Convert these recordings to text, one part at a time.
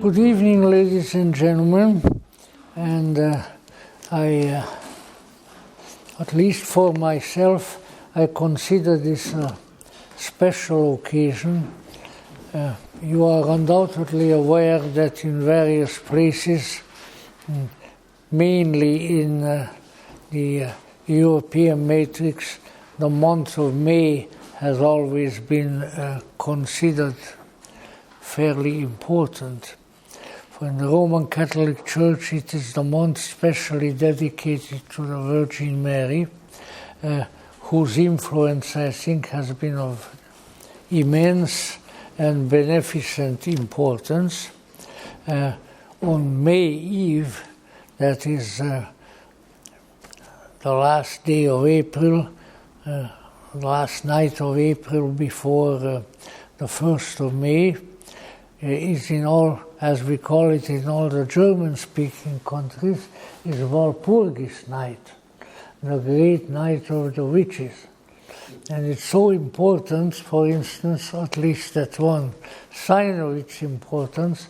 Good evening, ladies and gentlemen, and I, at least for myself, I consider this a special occasion. You are undoubtedly aware that in various places, mainly in the European matrix, the month of May has always been considered fairly important. For in the Roman Catholic Church, it is the month specially dedicated to the Virgin Mary, whose influence, I think, has been of immense and beneficent importance. On May Eve, that is the last day of April, last night of April before the 1st of May, is in all, as we call it in all the German-speaking countries, is Walpurgis night, the great night of the witches. And it's so important, for instance, at least that's one sign of its importance,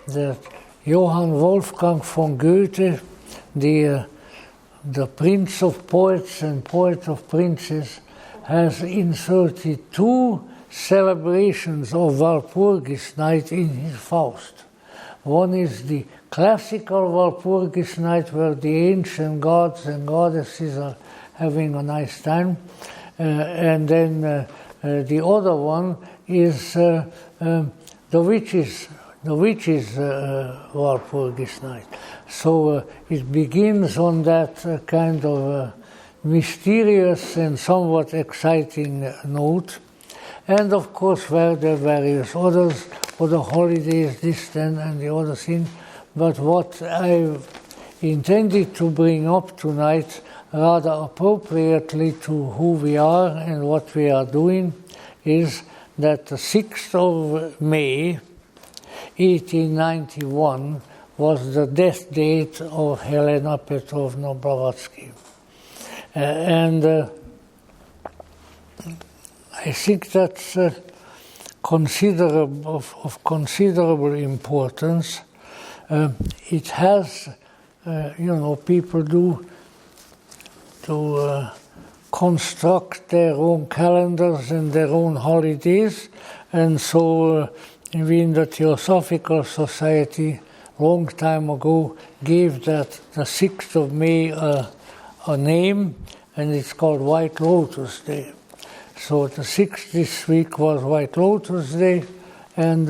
that Johann Wolfgang von Goethe, the Prince of Poets and Poet of Princes, has inserted two celebrations of Walpurgis night in his Faust. One is the classical Walpurgis night, where the ancient gods and goddesses are having a nice time, and then the other one is the witches' Walpurgis night. So it begins on that kind of mysterious and somewhat exciting note. And of course, there are various other holidays, this, then, and the other thing. But what I've intended to bring up tonight, rather appropriately to who we are and what we are doing, is that the 6th of May, 1891, was the death date of Helena Petrovna Blavatsky. I think that's considerable, of considerable importance. It has, people do to construct their own calendars and their own holidays, and so we in the Theosophical Society, long time ago, gave that the 6th of May a name, and it's called White Lotus Day. So the 6th this week was White Lotus Day, and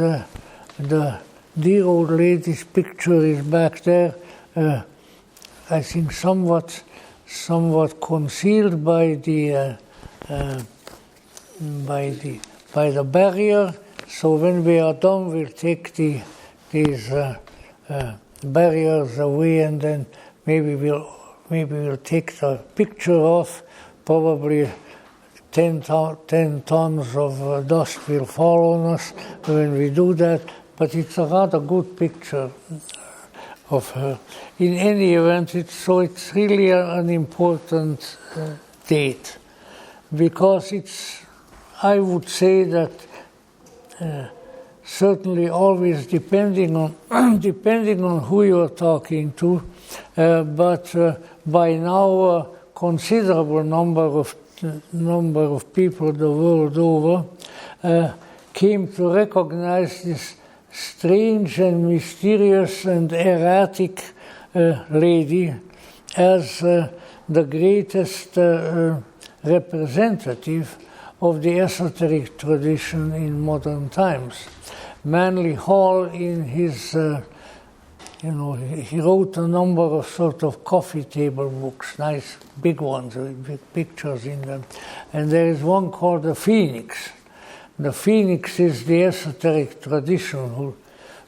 the dear old lady's picture is back there, I think somewhat concealed by the barrier. So when we are done, we'll take these barriers away, and then maybe we'll take the picture off. Probably 10 tons of dust will fall on us when we do that, but it's a rather good picture of her. In any event, it's really an important date, because I would say that certainly always depending on who you are talking to, but by now a considerable number of people the world over came to recognize this strange and mysterious and erratic lady as the greatest representative of the esoteric tradition in modern times. Manly Hall, in his he wrote a number of sort of coffee table books, nice big ones with big pictures in them. And there is one called the Phoenix. The Phoenix is the esoteric tradition who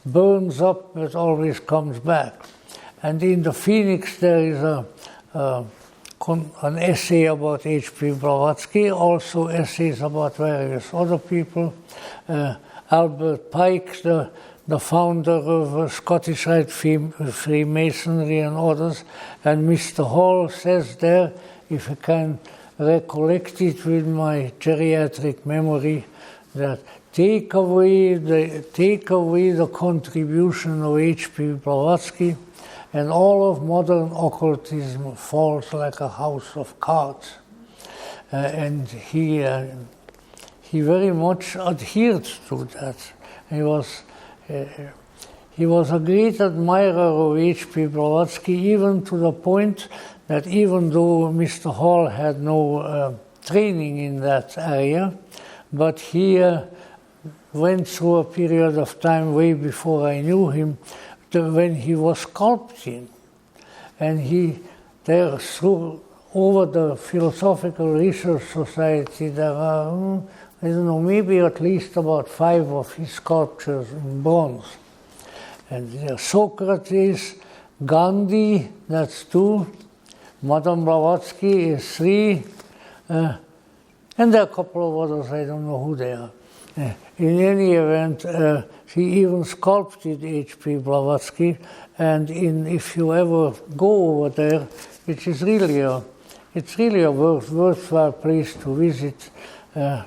burns up but always comes back. And in the Phoenix there is an essay about H.P. Blavatsky, also essays about various other people. Albert Pike, the founder of Scottish Rite Freemasonry and others, and Mr. Hall says there, if I can recollect it with my geriatric memory, that take away the contribution of H.P. Blavatsky, and all of modern occultism falls like a house of cards. And he very much adhered to that. He was a great admirer of H.P. Blavatsky, even to the point that even though Mr. Hall had no training in that area, but he went through a period of time way before I knew him, when he was sculpting, and over the Philosophical Research Society, there are, I don't know, maybe at least about 5 of his sculptures in bronze. And Socrates, Gandhi, that's 2, Madame Blavatsky is 3, and there are a couple of others, I don't know who they are. In any event, he even sculpted H.P. Blavatsky, and if you ever go over there, it's really a worthwhile place to visit. A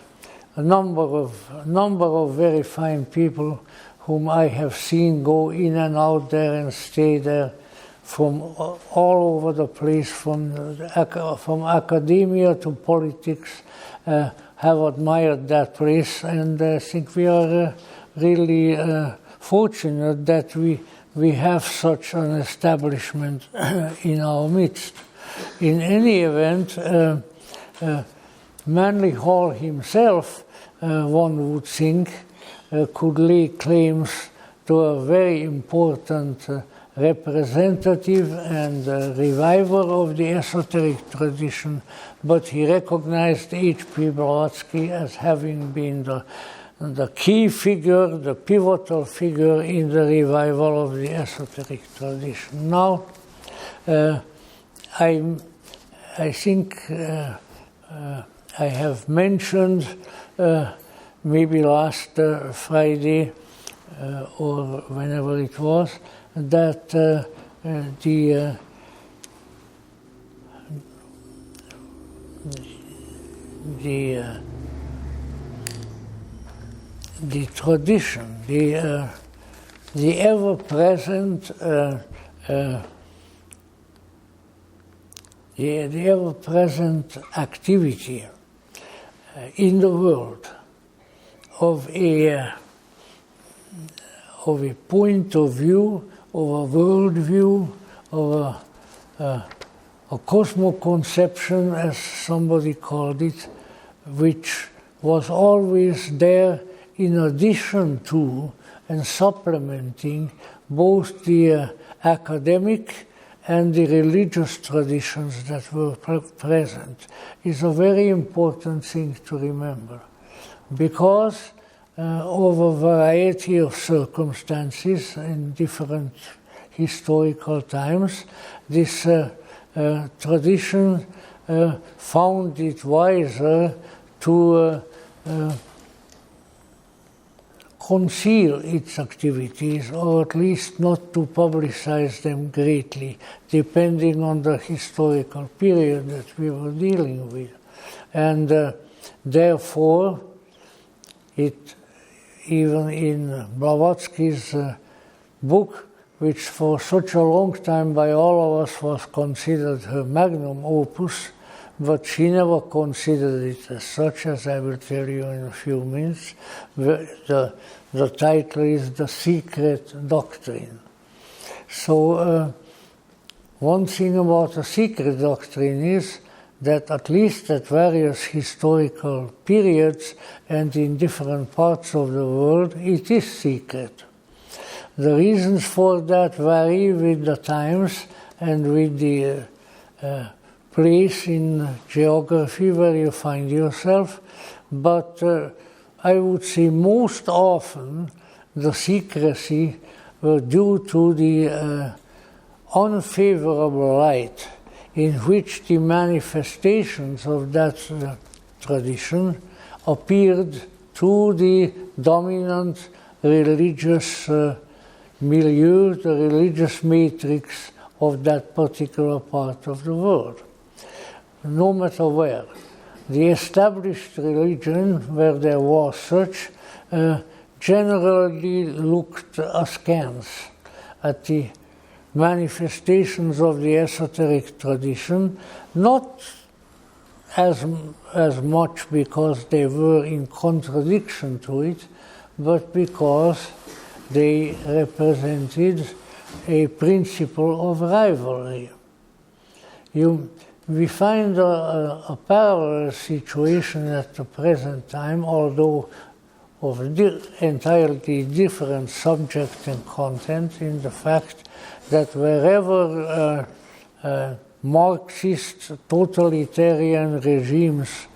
number of very fine people whom I have seen go in and out there and stay there from all over the place, from academia to politics, have admired that place, and I think we are really fortunate that we have such an establishment in our midst. In any event, Manly Hall himself, one would think, could lay claims to a very important representative and reviver of the esoteric tradition, but he recognized H.P. Blavatsky as having been the key figure, the pivotal figure in the revival of the esoteric tradition. Now, I think I have mentioned maybe last Friday or whenever it was, that the tradition, the ever-present the ever-present activity in the world of a point of view, of a world view, of a cosmoconception, as somebody called it, which was always there in addition to and supplementing both the academic and the religious traditions that were present, is a very important thing to remember. Because of a variety of circumstances in different historical times, this tradition found it wiser to conceal its activities, or at least not to publicize them greatly, depending on the historical period that we were dealing with. And therefore, even in Blavatsky's book, which for such a long time by all of us was considered her magnum opus, but she never considered it as such, as I will tell you in a few minutes. The title is The Secret Doctrine. So one thing about the secret doctrine is that at least at various historical periods and in different parts of the world, it is secret. The reasons for that vary with the times and with the place in geography where you find yourself, but I would say most often the secrecy were due to the unfavorable light in which the manifestations of that tradition appeared to the dominant religious milieu, the religious matrix of that particular part of the world, no matter where. the established religion, where there was such, generally looked askance at the manifestations of the esoteric tradition, not as much because they were in contradiction to it, but because they represented a principle of rivalry. We find a parallel situation at the present time, although of entirely different subject and content, in the fact that wherever Marxist totalitarian regimes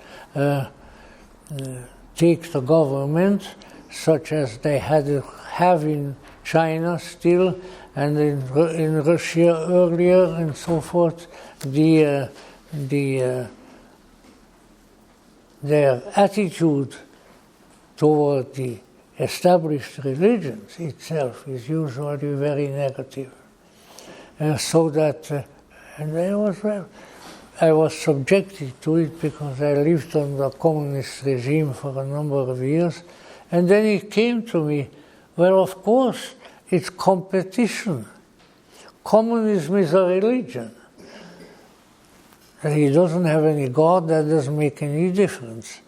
take the government, such as they have in China still, and in Russia earlier, and so forth, their attitude toward the established religions itself is usually very negative. So that, and I was subjected to it because I lived under a communist regime for a number of years, and then it came to me, well, of course, it's competition. Communism is a religion. He doesn't have any God, that doesn't make any difference.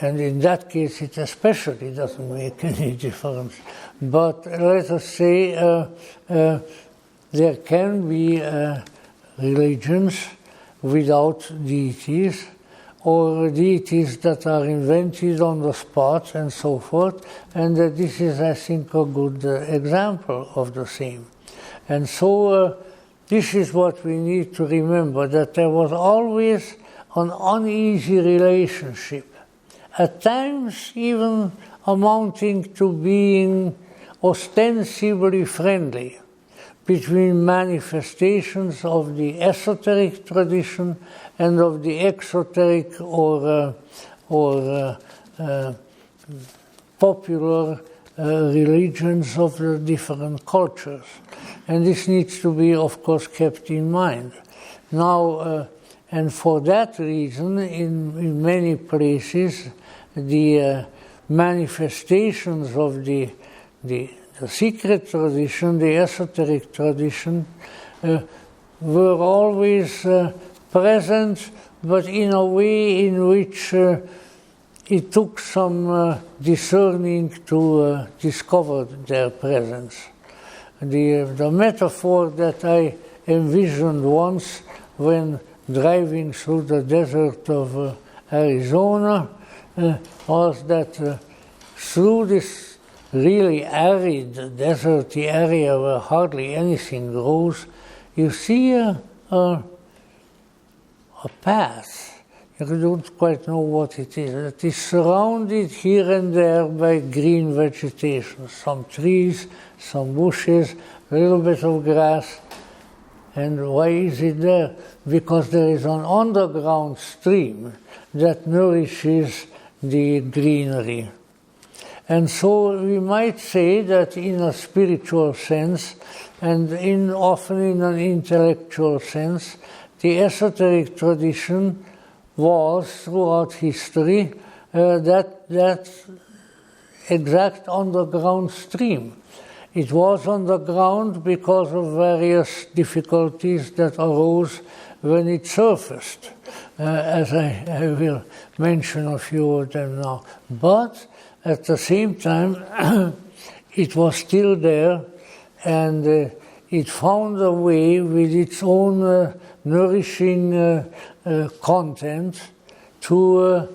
And in that case, it especially doesn't make any difference. But let us say there can be religions without deities, or deities that are invented on the spot and so forth, and this is, I think, a good example of the same. And so this is what we need to remember, that there was always an uneasy relationship, at times even amounting to being ostensibly friendly, between manifestations of the esoteric tradition and of the exoteric or popular religions of the different cultures. And this needs to be, of course, kept in mind. Now, and for that reason, in many places, the manifestations of the secret tradition, the esoteric tradition, were always present, but in a way in which it took some discerning to discover their presence. The metaphor that I envisioned once when driving through the desert of Arizona was that through this really arid, deserty area where hardly anything grows, you see a path. You don't quite know what it is. It is surrounded here and there by green vegetation, some trees, some bushes, a little bit of grass. And why is it there? Because there is an underground stream that nourishes the greenery. And so we might say that in a spiritual sense, and often in an intellectual sense, the esoteric tradition was, throughout history, that exact underground stream. It was underground because of various difficulties that arose when it surfaced, as I will mention a few of them now. But at the same time, it was still there, and it found a way with its own nourishing content to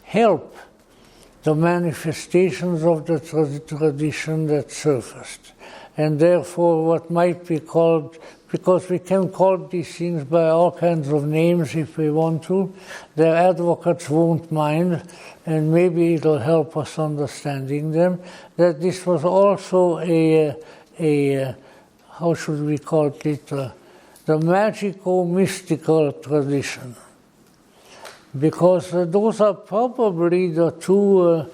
help the manifestations of the tradition that surfaced. And therefore what might be called, because we can call these things by all kinds of names if we want to, their advocates won't mind, and maybe it'll help us understanding them, that this was also a how should we call it, the magico-mystical tradition. Because those are probably the two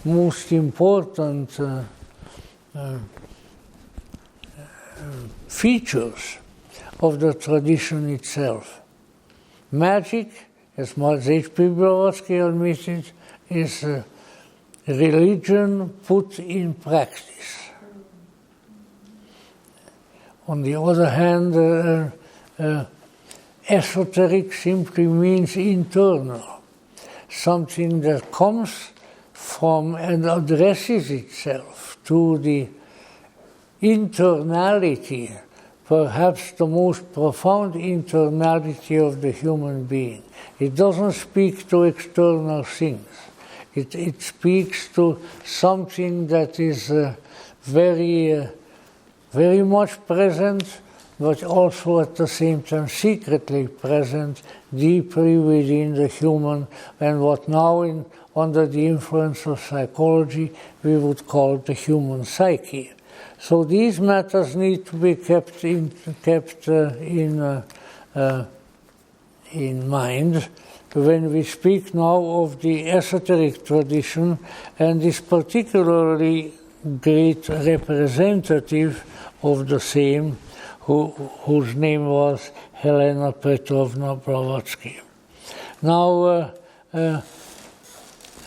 most important features of the tradition itself. magic, as H.P. Blavatsky admitted, is religion put in practice. On the other hand, esoteric simply means internal, something that comes from and addresses itself to the internality, perhaps the most profound internality of the human being. It doesn't speak to external things. It speaks to something that is very much present, but also at the same time secretly present deeply within the human, and what now, under the influence of psychology, we would call the human psyche. So these matters need to be kept in mind when we speak now of the esoteric tradition, and is particularly great representative of the same, whose name was Helena Petrovna Blavatsky. Now,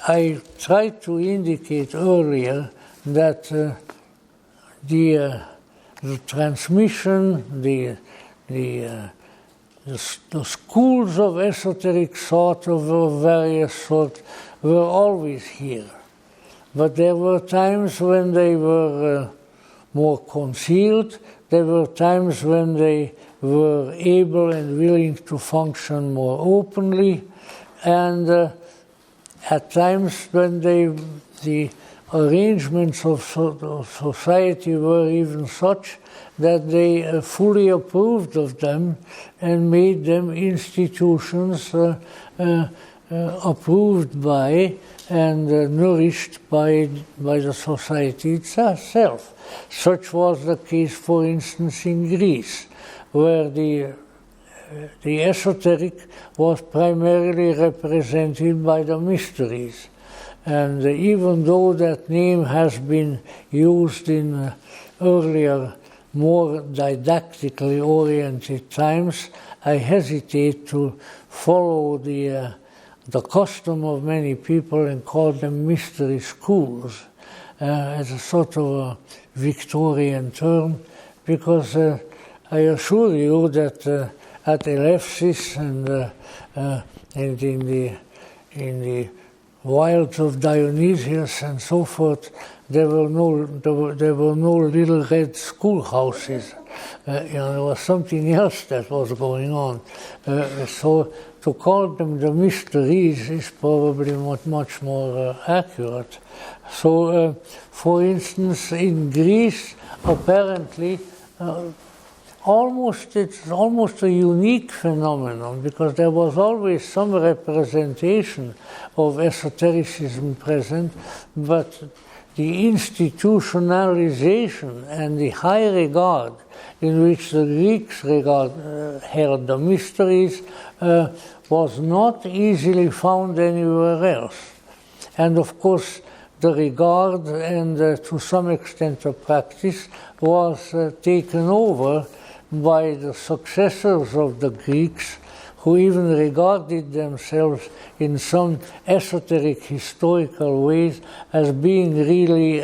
I tried to indicate earlier that the transmission, the schools of esoteric thought of various sorts were always here. But there were times when they were more concealed. There were times when they were able and willing to function more openly, and at times when the arrangements of society were even such that they fully approved of them and made them institutions approved by and nourished by the society itself. Such was the case, for instance, in Greece, where the esoteric was primarily represented by the mysteries. And even though that name has been used in earlier, more didactically oriented times, I hesitate to follow the custom of many people and call them mystery schools as a sort of a Victorian term, because I assure you that at Elefsis and in the wilds of Dionysius and so forth, there were no little red schoolhouses. There was something else that was going on. So to call them the mysteries is probably much more accurate. So, for instance, in Greece, apparently, it's almost a unique phenomenon, because there was always some representation of esotericism present, but the institutionalization and the high regard in which the Greeks held the mysteries was not easily found anywhere else. And of course, the regard and to some extent the practice was taken over by the successors of the Greeks, who even regarded themselves in some esoteric historical ways as being really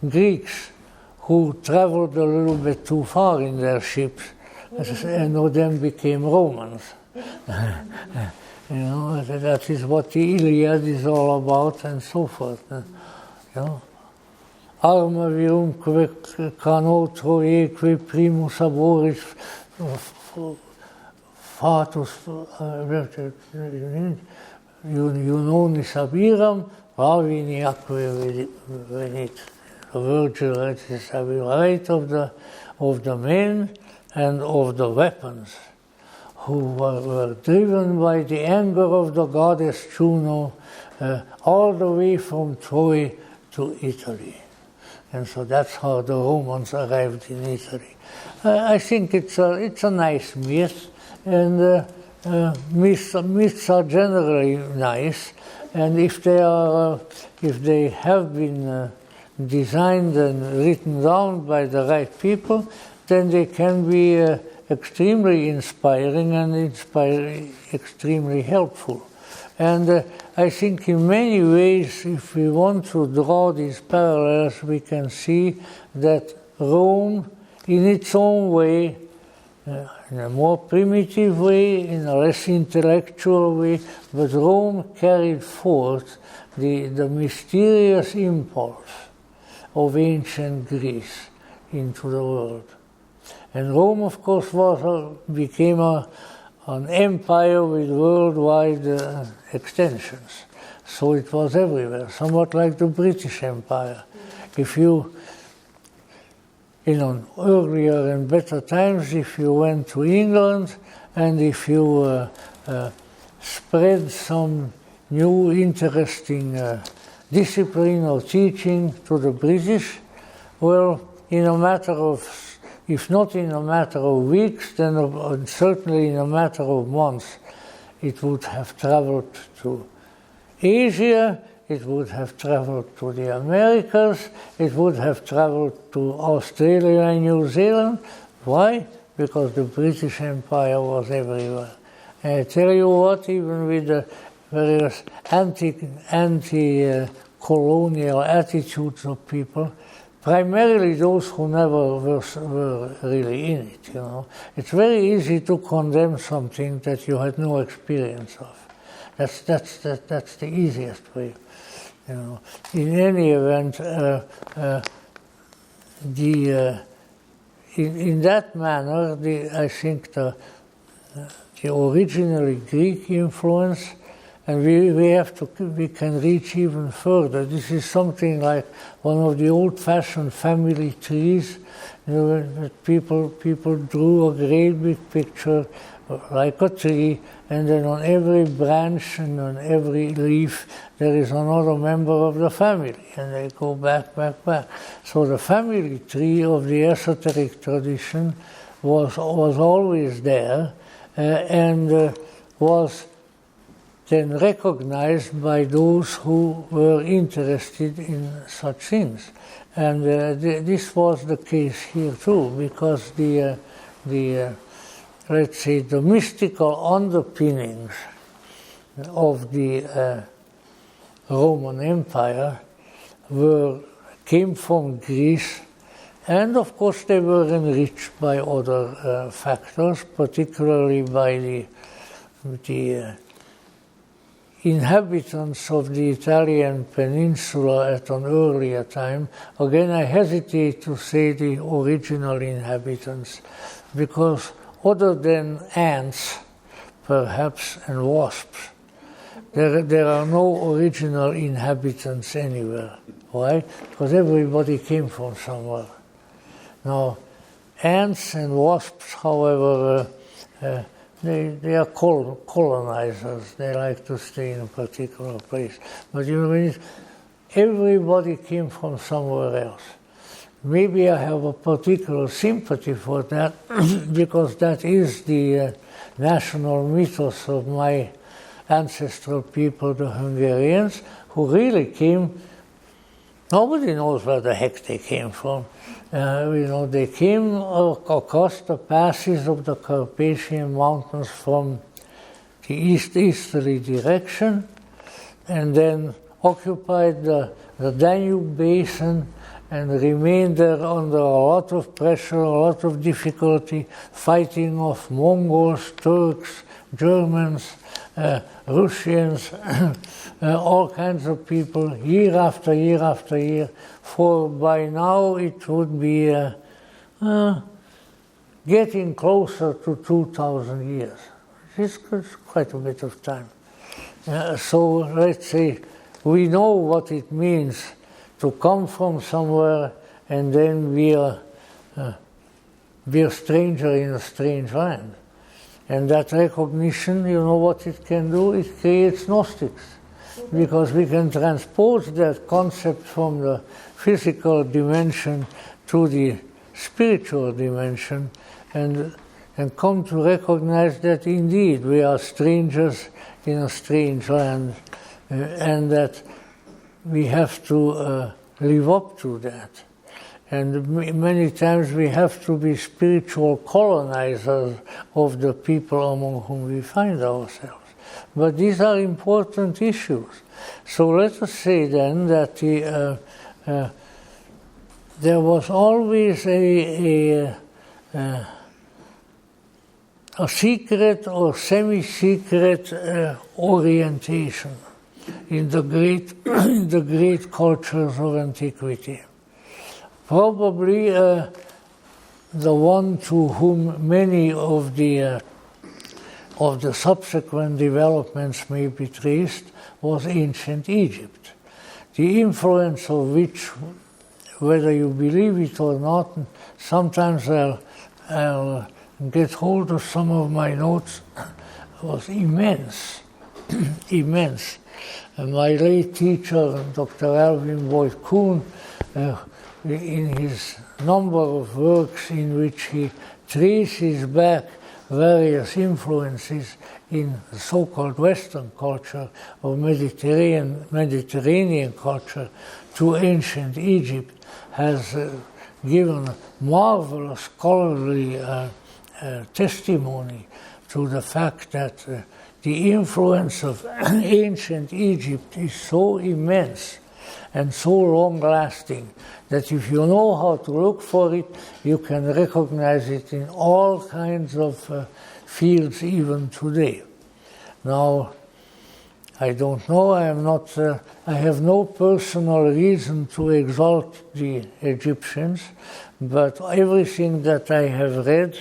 Greeks who traveled a little bit too far in their ships and then became Romans. That is what the Iliad is all about, and so forth. Arma virumque canotro eque primus aboris fatus Junonis abiram, pravini acque venit. The Virgil is right of the men and of the weapons, who were driven by the anger of the goddess Juno all the way from Troy to Italy. And so that's how the Romans arrived in Italy. I think it's a nice myth, and myths are generally nice, and if they have been designed and written down by the right people, then they can be extremely inspiring and extremely helpful. And I think in many ways, if we want to draw these parallels, we can see that Rome, in its own way, in a more primitive way, in a less intellectual way, but Rome carried forth the mysterious impulse of ancient Greece into the world. And Rome, of course, became an empire with worldwide extensions. So it was everywhere, somewhat like the British Empire. If you, in earlier and better times, if you went to England and if you spread some new interesting discipline or teaching to the British, well, in a matter of, if not in a matter of weeks, then certainly in a matter of months, it would have traveled to Asia, it would have traveled to the Americas, it would have traveled to Australia and New Zealand. Why? Because the British Empire was everywhere. And I tell you what, even with the various anti-colonial attitudes of people, primarily those who never were really in it, you know. It's very easy to condemn something that you had no experience of. That's the easiest way, you know. In any event, in that manner, I think the originally Greek influence, and we can reach even further. This is something like one of the old-fashioned family trees, you know, that people drew a great big picture like a tree, and then on every branch and on every leaf there is another member of the family, and they go back. So the family tree of the esoteric tradition was always there, and was then recognized by those who were interested in such things. And this was the case here too, because the let's say the mystical underpinnings of the Roman Empire came from Greece, and of course they were enriched by other factors, particularly by the inhabitants of the Italian peninsula at an earlier time. Again, I hesitate to say the original inhabitants, because other than ants, perhaps, and wasps, there are no original inhabitants anywhere. Why? Because everybody came from somewhere. Now, ants and wasps, however, they are colonizers. They like to stay in a particular place. But you know, everybody came from somewhere else. Maybe I have a particular sympathy for that because that is the national mythos of my ancestral people, the Hungarians, who really came. Nobody knows where the heck they came from. You know, they came across the passes of the Carpathian Mountains from the easterly direction, and then occupied the Danube basin and remained there under a lot of pressure, a lot of difficulty, fighting off Mongols, Turks, Germans, Russians, all kinds of people, year after year after year, for by now it would be getting closer to 2,000 years. It's quite a bit of time. So let's say we know what it means to come from somewhere and then be a stranger in a strange land. And that recognition, you know what it can do? It creates Gnostics. Because we can transpose that concept from the physical dimension to the spiritual dimension and come to recognize that indeed we are strangers in a strange land, and that we have to live up to that. And many times we have to be spiritual colonizers of the people among whom we find ourselves. But these are important issues. So let us say then that there was always a secret or semi-secret orientation in the great cultures of antiquity. Probably the one to whom many of the subsequent developments may be traced was ancient Egypt, the influence of which, whether you believe it or not, sometimes I'll get hold of some of my notes, was immense, immense. And my late teacher, Dr. Alvin Boyd Kuhn, in his number of works in which he traces back various influences in the so-called Western culture or Mediterranean culture to ancient Egypt, has given marvelous scholarly testimony to the fact that the influence of ancient Egypt is so immense and so long-lasting that if you know how to look for it, you can recognize it in all kinds of fields even today. Now, I don't know, I have no personal reason to exalt the Egyptians, but everything that I have read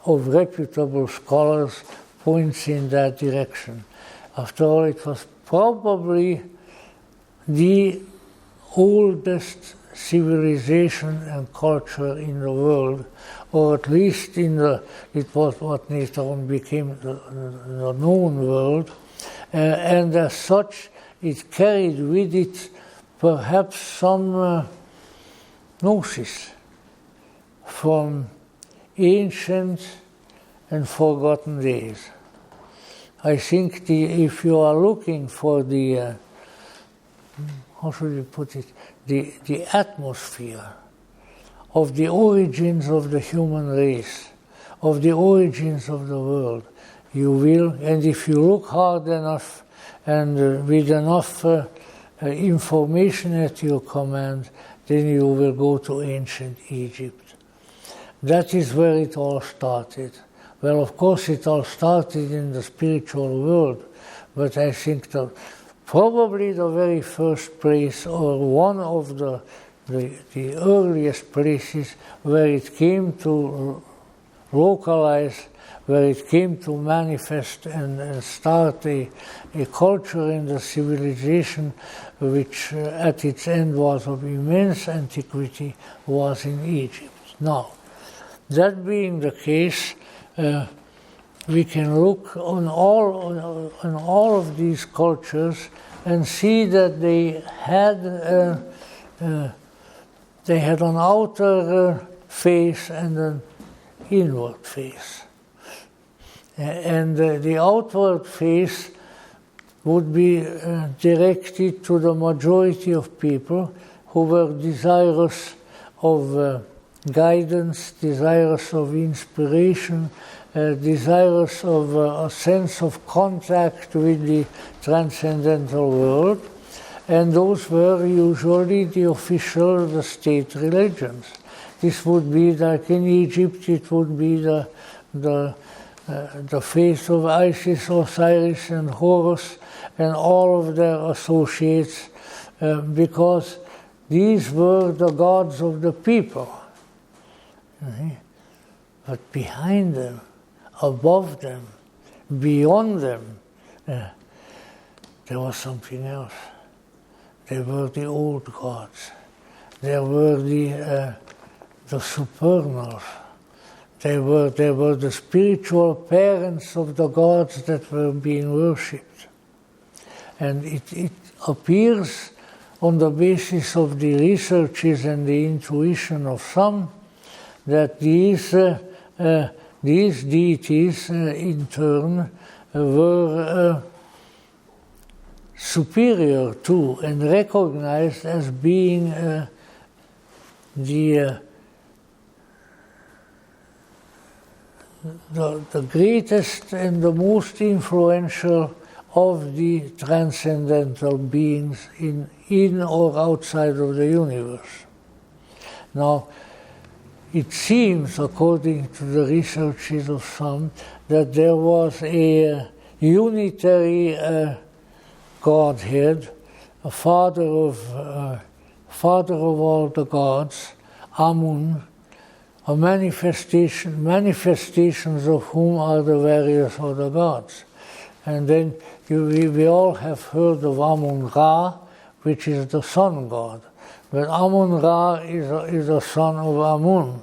of reputable scholars points in that direction. After all, it was probably the oldest civilization and culture in the world, or at least it was what later on became the known world, and as such it carried with it perhaps some gnosis from ancient and forgotten days. I think if you are looking for the how should we put it, the atmosphere of the origins of the human race, of the origins of the world, you will, and if you look hard enough and with enough information at your command, then you will go to ancient Egypt. That is where it all started. Well, of course, it all started in the spiritual world, but I think that probably the very first place, or one of the earliest places where it came to localize, where it came to manifest and start a culture and a civilization which at its end was of immense antiquity, was in Egypt. Now, that being the case, we can look on all of these cultures and see that they had an outer face and an inward face. And the outward face would be directed to the majority of people who were desirous of guidance, desirous of inspiration, desirous of a sense of contact with the transcendental world, and those were usually the state religions. This would be like in Egypt, it would be the faith of Isis, Osiris, and Horus, and all of their associates, because these were the gods of the people. But behind them, above them, beyond them, there was something else. They were the old gods. They were the supernal. They were the spiritual parents of the gods that were being worshipped. And it appears on the basis of the researches and the intuition of some that these deities in turn were superior to and recognized as being the greatest and the most influential of the transcendental beings in or outside of the universe. Now, it seems, according to the researches of some, that there was a unitary Godhead, a father of all the gods, Amun, a manifestations of whom are the various other gods. And then we all have heard of Amun-Ra, which is the sun god. But Amun-Ra is a son of Amun.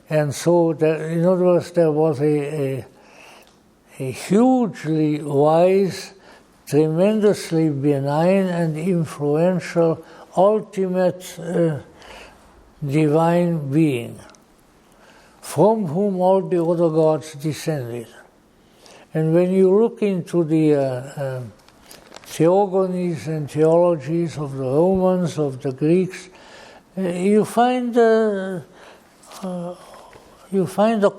And so, in other words, there was a hugely wise, tremendously benign and influential, ultimate divine being, from whom all the other gods descended. And when you look into the theogonies and theologies of the Romans, of the Greeks, you find a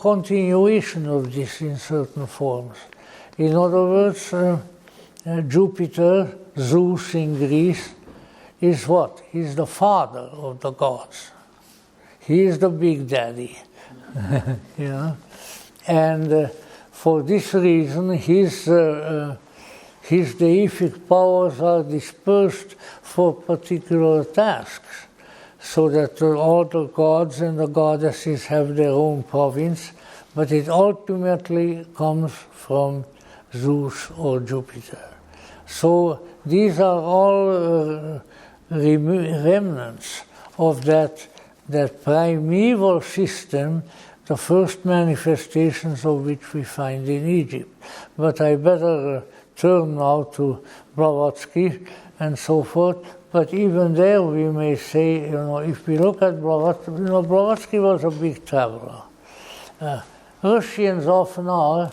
continuation of this in certain forms. In other words, Jupiter, Zeus in Greece, is what? He's the father of the gods. He is the big daddy. You know? And for this reason, his deific powers are dispersed for particular tasks, so that all the gods and the goddesses have their own province, but it ultimately comes from Zeus or Jupiter. So these are all remnants of that primeval system, the first manifestations of which we find in Egypt. But I better turn now to Blavatsky and so forth. But even there we may say, if we look at Blavatsky, Blavatsky was a big traveler. Russians often are,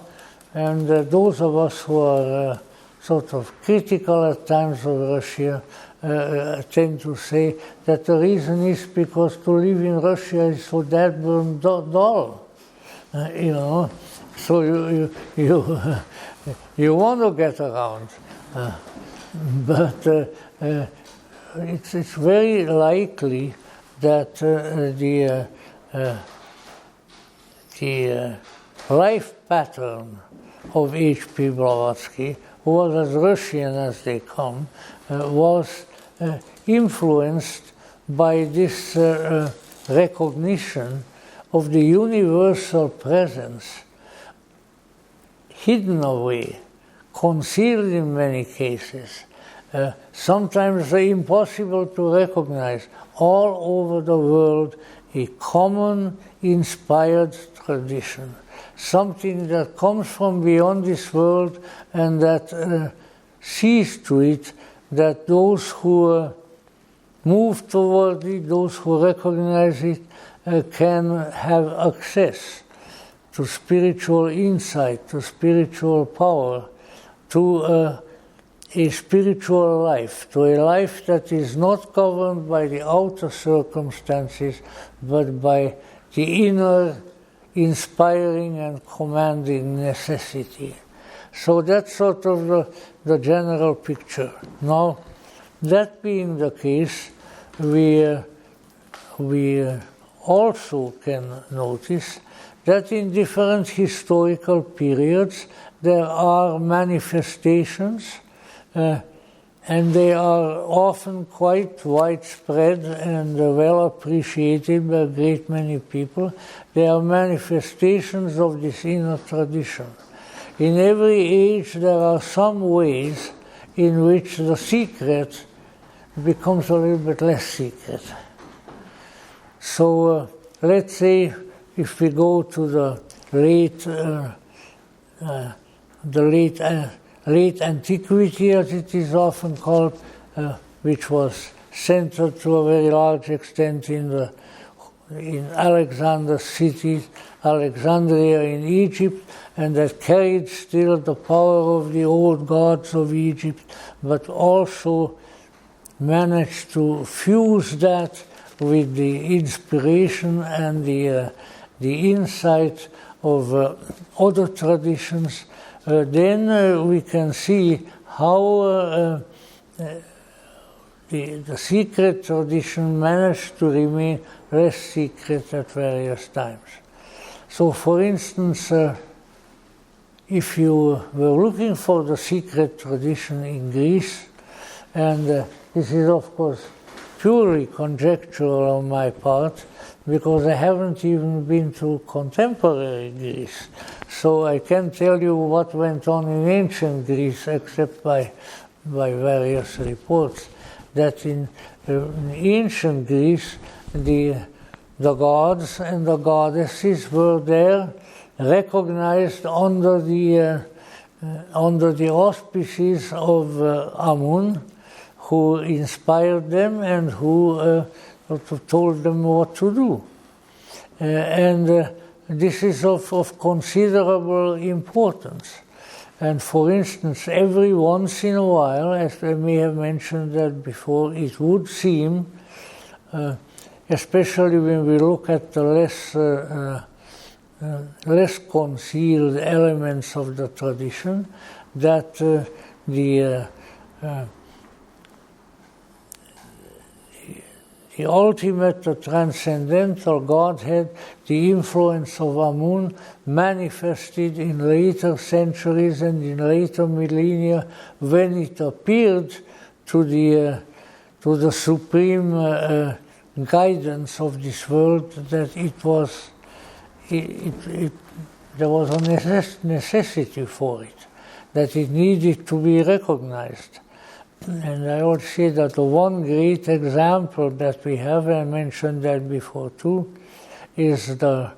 and those of us who are sort of critical at times of Russia tend to say that the reason is because to live in Russia is so dead-burn dull. So you want to get around, but it's very likely that the life pattern of H.P. Blavatsky, who was as Russian as they come, was influenced by this recognition of the universal presence, hidden away, concealed in many cases, sometimes impossible to recognize, all over the world, a common inspired tradition, something that comes from beyond this world and that sees to it that those who move toward it, those who recognize it, can have access to spiritual insight, to spiritual power, to a spiritual life, to a life that is not governed by the outer circumstances, but by the inner inspiring and commanding necessity. So that's sort of the general picture. Now, that being the case, we also can notice that in different historical periods there are manifestations, and they are often quite widespread and well appreciated by a great many people. They are manifestations of this inner tradition. In every age there are some ways in which the secret becomes a little bit less secret. So let's say if we go to the late antiquity, as it is often called, which was centered to a very large extent in Alexander's city, Alexandria in Egypt, and that carried still the power of the old gods of Egypt, but also managed to fuse that with the inspiration and the insight of other traditions, then we can see how the secret tradition managed to remain less secret at various times. So, for instance, if you were looking for the secret tradition in Greece, and this is of course purely conjectural on my part, because I haven't even been to contemporary Greece, so I can't tell you what went on in ancient Greece except by various reports, that in ancient Greece the gods and the goddesses were there, recognized under the auspices of Amun, who inspired them and who told them what to do. And this is of considerable importance. And for instance, every once in a while, as I may have mentioned that before, it would seem, especially when we look at the less concealed elements of the tradition, that the ultimate, the transcendental Godhead, the influence of Amun, manifested in later centuries and in later millennia when it appeared to the supreme guidance of this world, that there was a necessity for it, that it needed to be recognized. And I would say that the one great example that we have, I mentioned that before too, is the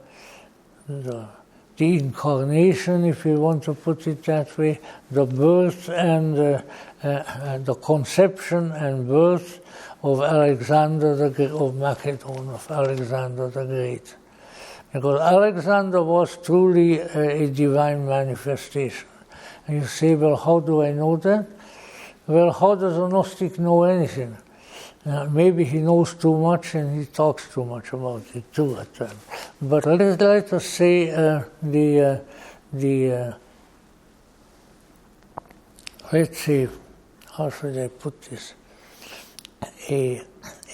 incarnation, if you want to put it that way, the birth and the conception and birth of Alexander of Macedon, of Alexander the Great. Because Alexander was truly a divine manifestation. And you say, well, how do I know that? Well, how does a Gnostic know anything? Maybe he knows too much and he talks too much about it too at times. But let us say let's see, how should I put this? A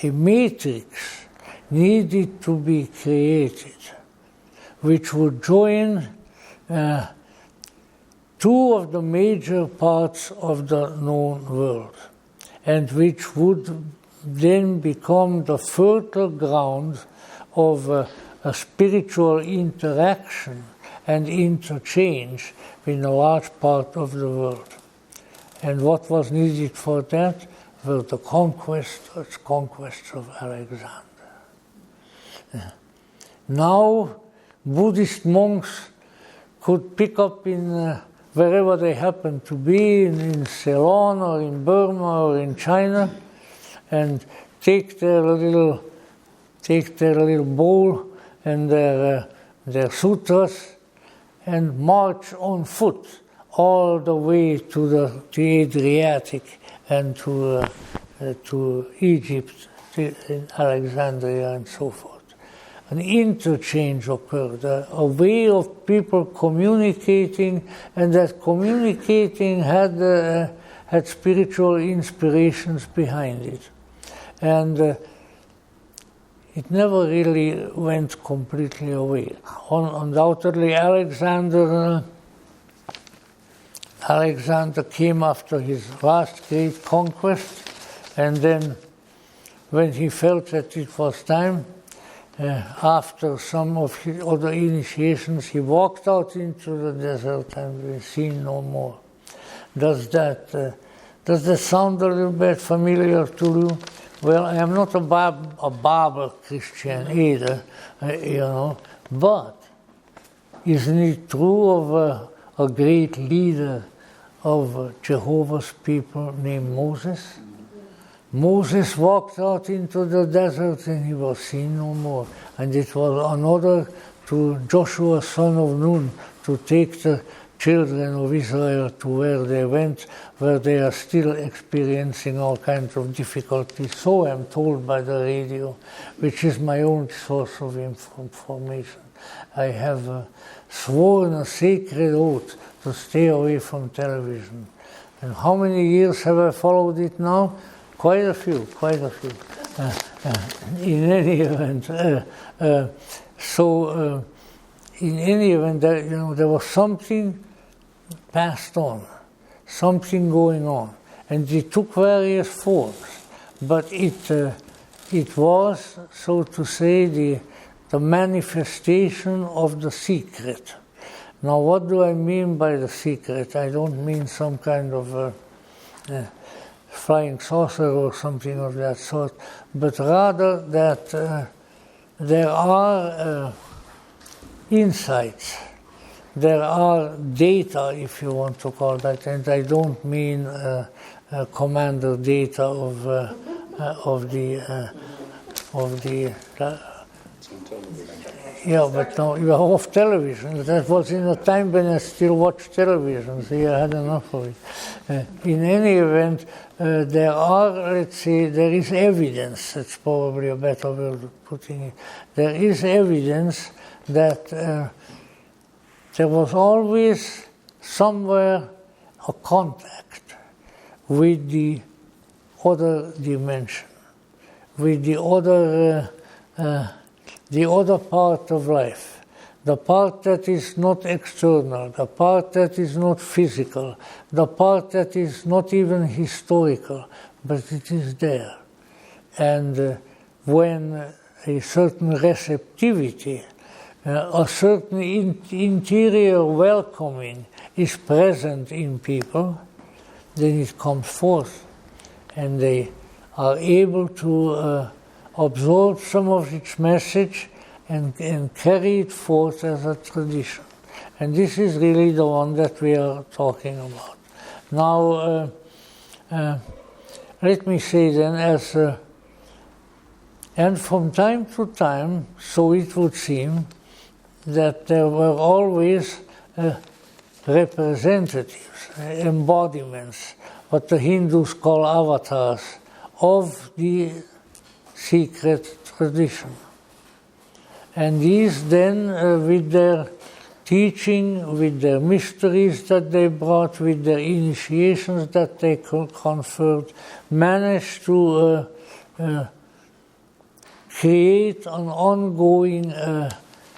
matrix needed to be created, which would join two of the major parts of the known world, and which would then become the fertile ground of a spiritual interaction and interchange in a large part of the world. And what was needed for that were the conquests of Alexander. Now, Buddhist monks could pick up in wherever they happen to be, in Ceylon or in Burma or in China, and take their little bowl and their sutras and march on foot all the way to the Adriatic and to Egypt, in Alexandria and so forth. An interchange occurred, a way of people communicating, and that communicating had spiritual inspirations behind it. And it never really went completely away. Undoubtedly, Alexander came after his last great conquest, and then when he felt that it was time, after some of his other initiations, he walked out into the desert and was seen no more. Does that sound a little bit familiar to you? Well, I am not a barber Christian either, but isn't it true of a great leader of Jehovah's people named Moses? Moses walked out into the desert and he was seen no more. And it was an order to Joshua, son of Nun, to take the children of Israel to where they went, where they are still experiencing all kinds of difficulties. So I'm told by the radio, which is my own source of information. I have sworn a sacred oath to stay away from television. And how many years have I followed it now? Quite a few. In any event, in any event, there was something passed on, something going on, and it took various forms. But it was, so to say, the manifestation of the secret. Now, what do I mean by the secret? I don't mean some kind of flying saucer or something of that sort, but rather that there are insights, there are data, if you want to call that, and I don't mean commander data of the yeah, but now you are off television. That was in a time when I still watched television, so I had enough of it. In any event, there are, let's say, there is evidence, that's probably a better way of putting it. There is evidence that there was always somewhere a contact with the other dimension, with the other part of life, the part that is not external, the part that is not physical, the part that is not even historical, but it is there. And when a certain receptivity, a certain interior welcoming is present in people, then it comes forth, and they are able to absorb some of its message and carry it forth as a tradition. And this is really the one that we are talking about. Now, let me say then, and from time to time, so it would seem, that there were always representatives, embodiments, what the Hindus call avatars, of the secret tradition. And these then, with their teaching, with their mysteries that they brought, with their initiations that they conferred, managed to create an ongoing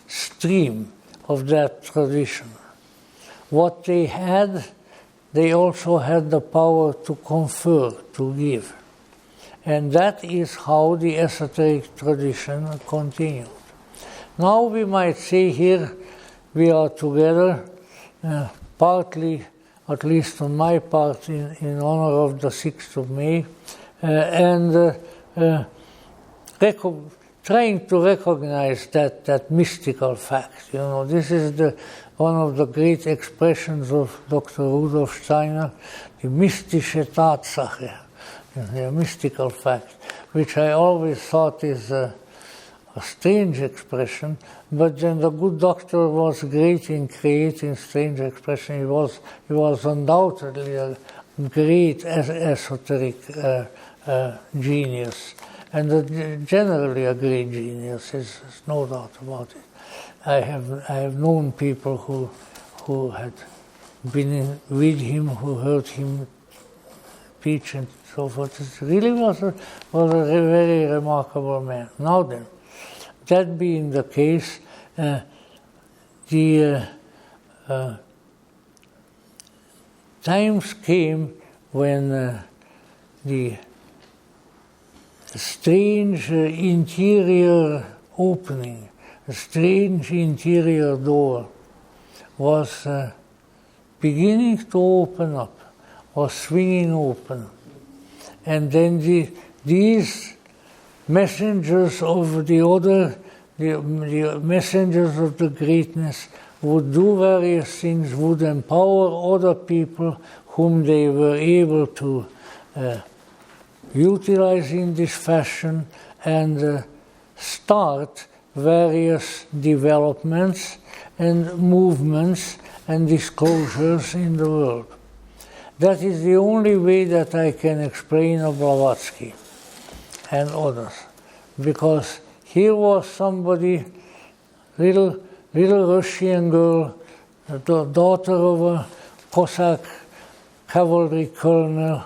stream of that tradition. What they had, they also had the power to confer, to give. And that is how the esoteric tradition continued. Now we might say here we are together, partly, at least on my part, in honor of the 6th of May, and trying to recognize that mystical fact. You know, this is one of the great expressions of Dr. Rudolf Steiner, the mystische Tatsache, the mystical fact, which I always thought is a strange expression, but then the good doctor was great in creating strange expression. He was undoubtedly a great esoteric genius, and generally a great genius. There's no doubt about it. I have known people who had been with him, who heard him teach and so forth. It really was a very remarkable man. Now then, that being the case, the times came when the strange interior opening, a strange interior door was beginning to open up, was swinging open. And then these messengers of the messengers of the greatness would do various things, would empower other people whom they were able to utilize in this fashion and start various developments and movements and disclosures in the world. That is the only way that I can explain Blavatsky and others, because here was somebody, little Russian girl, the daughter of a Cossack cavalry colonel,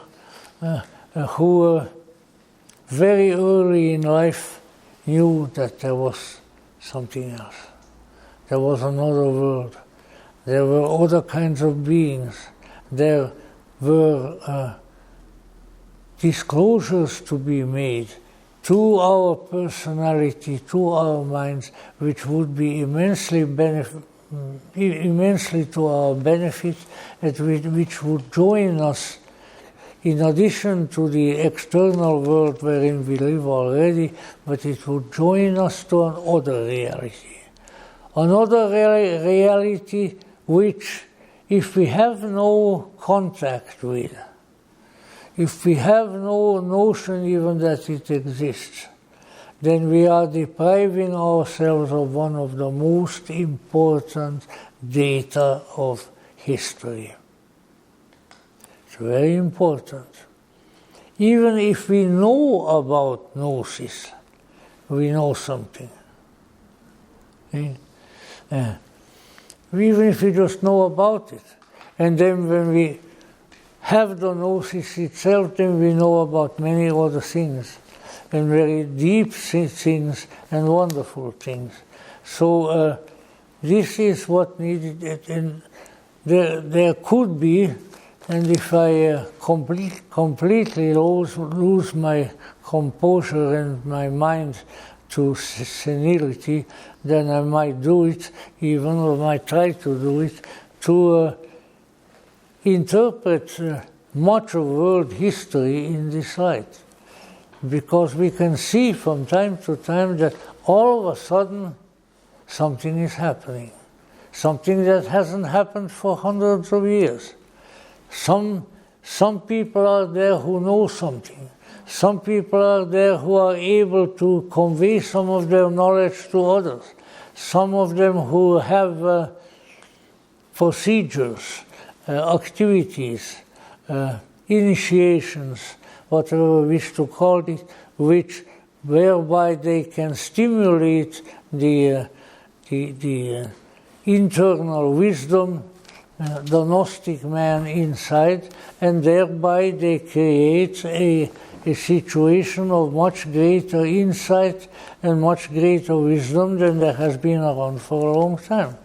who very early in life knew that there was something else. There was another world. There were other kinds of beings. There were disclosures to be made to our personality, to our minds, which would be immensely to our benefit, and which would join us in addition to the external world wherein we live already, but it would join us to another reality. Another reality which, if we have no contact with, if we have no notion even that it exists, then we are depriving ourselves of one of the most important data of history. It's very important. Even if we know about gnosis, we know something. Okay? Even if we just know about it. And then when we have the gnosis itself, then we know about many other things, and very deep things and wonderful things. So this is what needed, and there could be, and if I completely lose my composure and my mind to senility, then I might do it, even, or might try to do it, to interpret much of world history in this light. Because we can see from time to time that all of a sudden something is happening. Something that hasn't happened for hundreds of years. Some people are there who know something. Some people are there who are able to convey some of their knowledge to others. Some of them who have procedures, activities, initiations, whatever we wish to call it, whereby they can stimulate the internal wisdom, the Gnostic man inside, and thereby they create a situation of much greater insight and much greater wisdom than there has been around for a long time.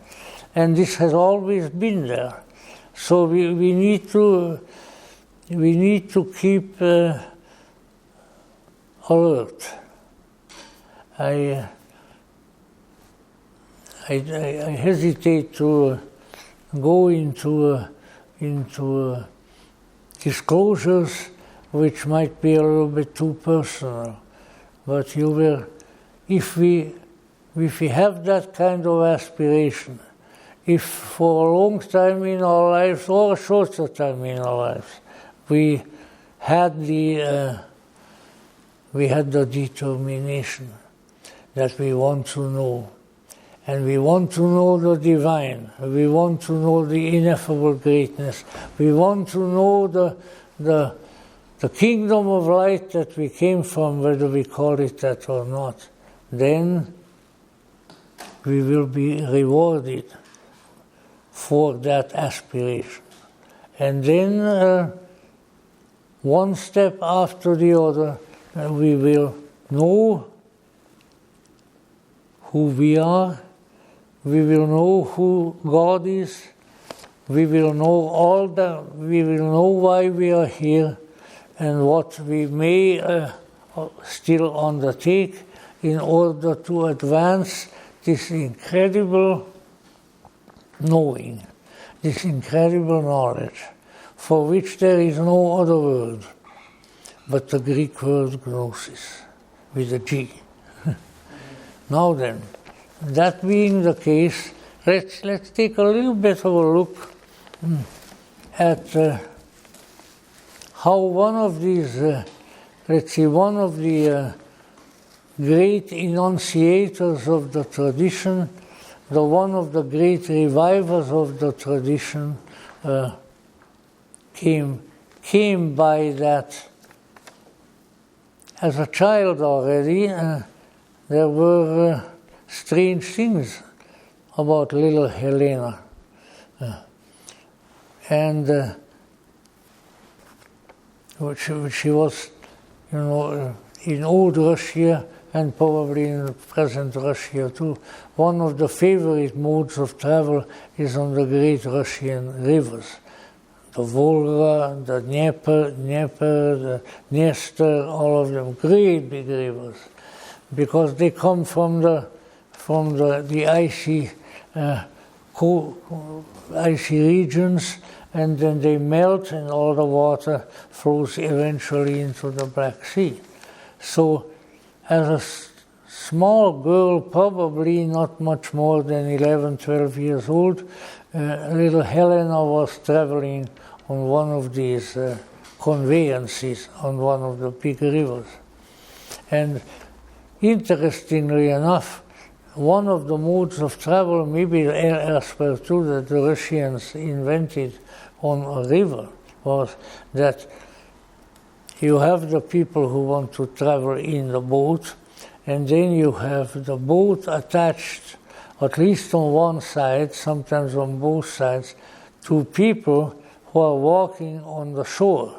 And this has always been there. So we need to keep alert. I hesitate to go into disclosures which might be a little bit too personal. But if we have that kind of aspiration, if for a long time in our lives or a shorter time in our lives, we had the determination that we want to know, and we want to know the divine, we want to know the ineffable greatness, we want to know the kingdom of light that we came from, whether we call it that or not, then we will be rewarded for that aspiration. And then one step after the other, we will know who we are, we will know who God is, we will know we will know why we are here, and what we may still undertake in order to advance this incredible knowing, this incredible knowledge, for which there is no other word but the Greek word gnosis, with a G. Now then, that being the case, let's take a little bit of a look at how one of these, one of the great enunciators of the tradition, one of the great revivers of the tradition came by that. As a child already, there were strange things about little Helena. And she was, in old Russia and probably in present Russia too, one of the favorite modes of travel is on the great Russian rivers. The Volga, the Dnieper, the Dniester, all of them, great big rivers, because they come from the icy icy regions, and then they melt and all the water flows eventually into the Black Sea. So as a small girl, probably not much more than 11, 12 years old, little Helena was traveling on one of these conveyances on one of the big rivers. And interestingly enough, one of the modes of travel, maybe elsewhere too, that the Russians invented on a river was that you have the people who want to travel in the boat, and then you have the boat attached, at least on one side, sometimes on both sides, to people who are walking on the shore.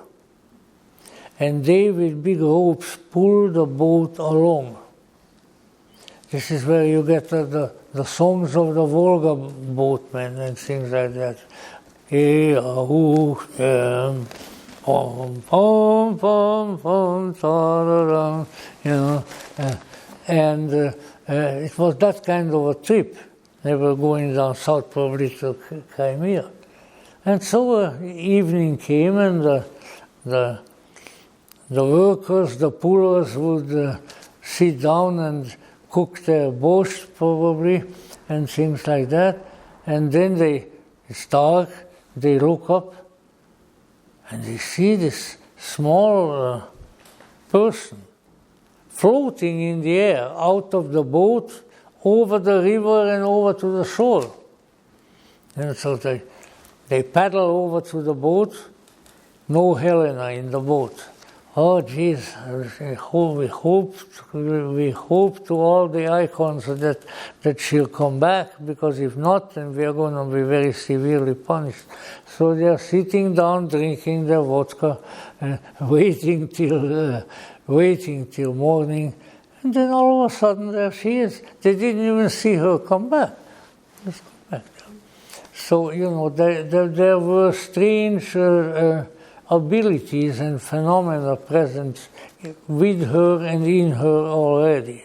And they, with big ropes, pull the boat along. This is where you get the songs of the Volga boatmen and things like that. And it was that kind of a trip. They were going down south, probably to Crimea. And so evening came, and the workers, the pullers, would sit down and cook their borscht, probably, and things like that. And then it's dark, they look up, and they see this small person floating in the air out of the boat, over the river and over to the shore. And so they paddle over to the boat, no Helena in the boat. Oh, geez, we hope to all the icons that she'll come back, because if not, then we are going to be very severely punished. So they are sitting down, drinking their vodka, waiting till morning, and then all of a sudden there she is. They didn't even see her come back. Just come back. So, there were strange abilities and phenomena present with her and in her already.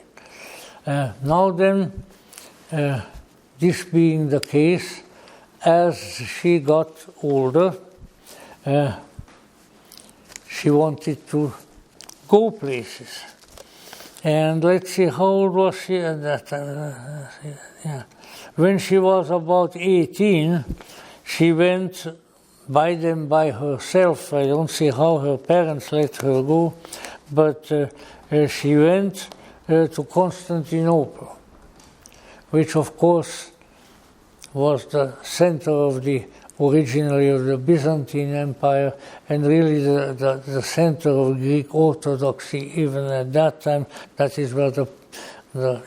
Now then, this being the case, as she got older, she wanted to go places. And let's see, how old was she at that time? When she was about 18, she went by herself. I don't see how her parents let her go, but she went to Constantinople, which of course was the center originally of the Byzantine Empire, and really the center of Greek Orthodoxy even at that time. That is where the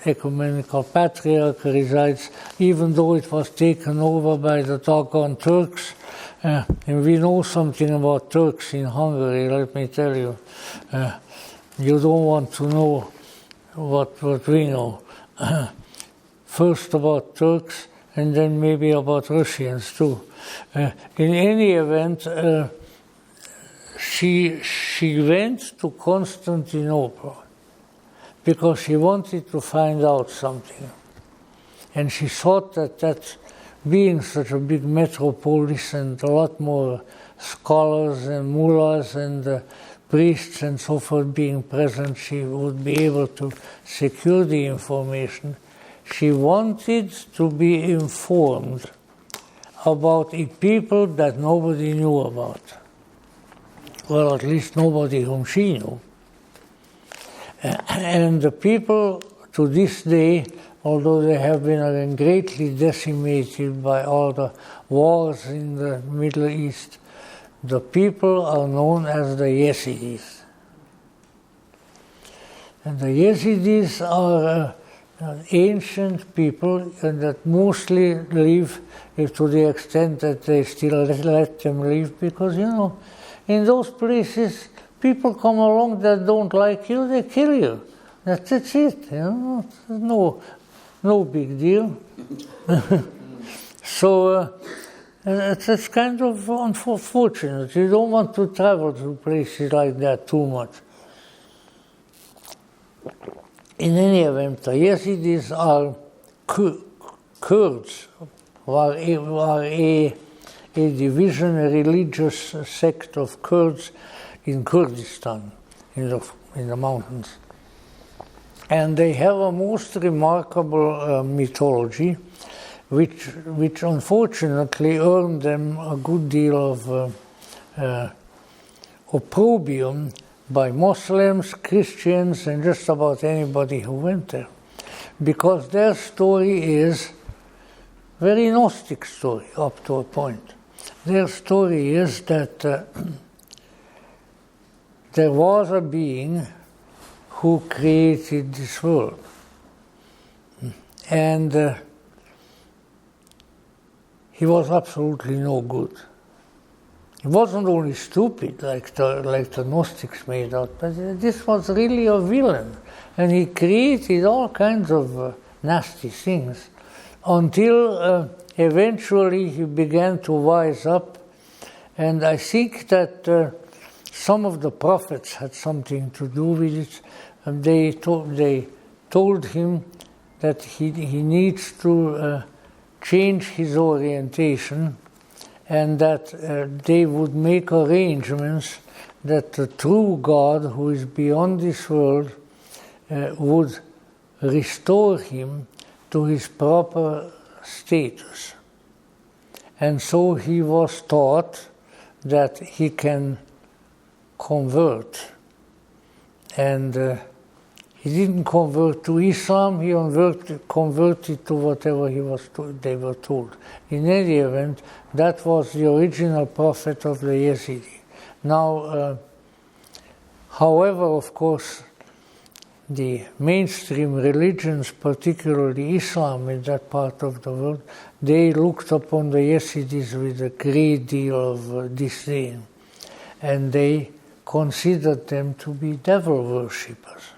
ecumenical patriarch resides, even though it was taken over by the doggone Turks. And we know something about Turks in Hungary, let me tell you. You don't want to know what we know. First about Turks, and then maybe about Russians too. In any event, she went to Constantinople because she wanted to find out something. And she thought that being such a big metropolis and a lot more scholars and mullahs and priests and so forth being present, she would be able to secure the information. She wanted to be informed about a people that nobody knew about. Well, at least nobody whom she knew. And the people to this day although they have been greatly decimated by all the wars in the Middle East, the people are known as the Yazidis. And the Yazidis are ancient people and that mostly live to the extent that they still let them live, because, in those places, people come along that don't like you, they kill you. That's it, no big deal. So it's kind of unfortunate. You don't want to travel to places like that too much. In any event, the Yazidis are Kurds, are a division, a religious sect of Kurds in Kurdistan, in the mountains. And they have a most remarkable mythology, which unfortunately earned them a good deal of opprobrium by Muslims, Christians, and just about anybody who went there. Because their story is very Gnostic story up to a point. Their story is that there was a being who created this world. And he was absolutely no good. He wasn't only stupid, like the Gnostics made out, but this was really a villain. And he created all kinds of nasty things until eventually he began to wise up. And I think that some of the prophets had something to do with it. And they told him that he needs to change his orientation, and that they would make arrangements that the true God, who is beyond this world, would restore him to his proper status. And so he was taught that he can convert. And he didn't convert to Islam, he converted to whatever they were told. In any event, that was the original prophet of the Yazidi. Now, however, of course, the mainstream religions, particularly Islam in that part of the world, they looked upon the Yazidis with a great deal of disdain. And they considered them to be devil worshippers.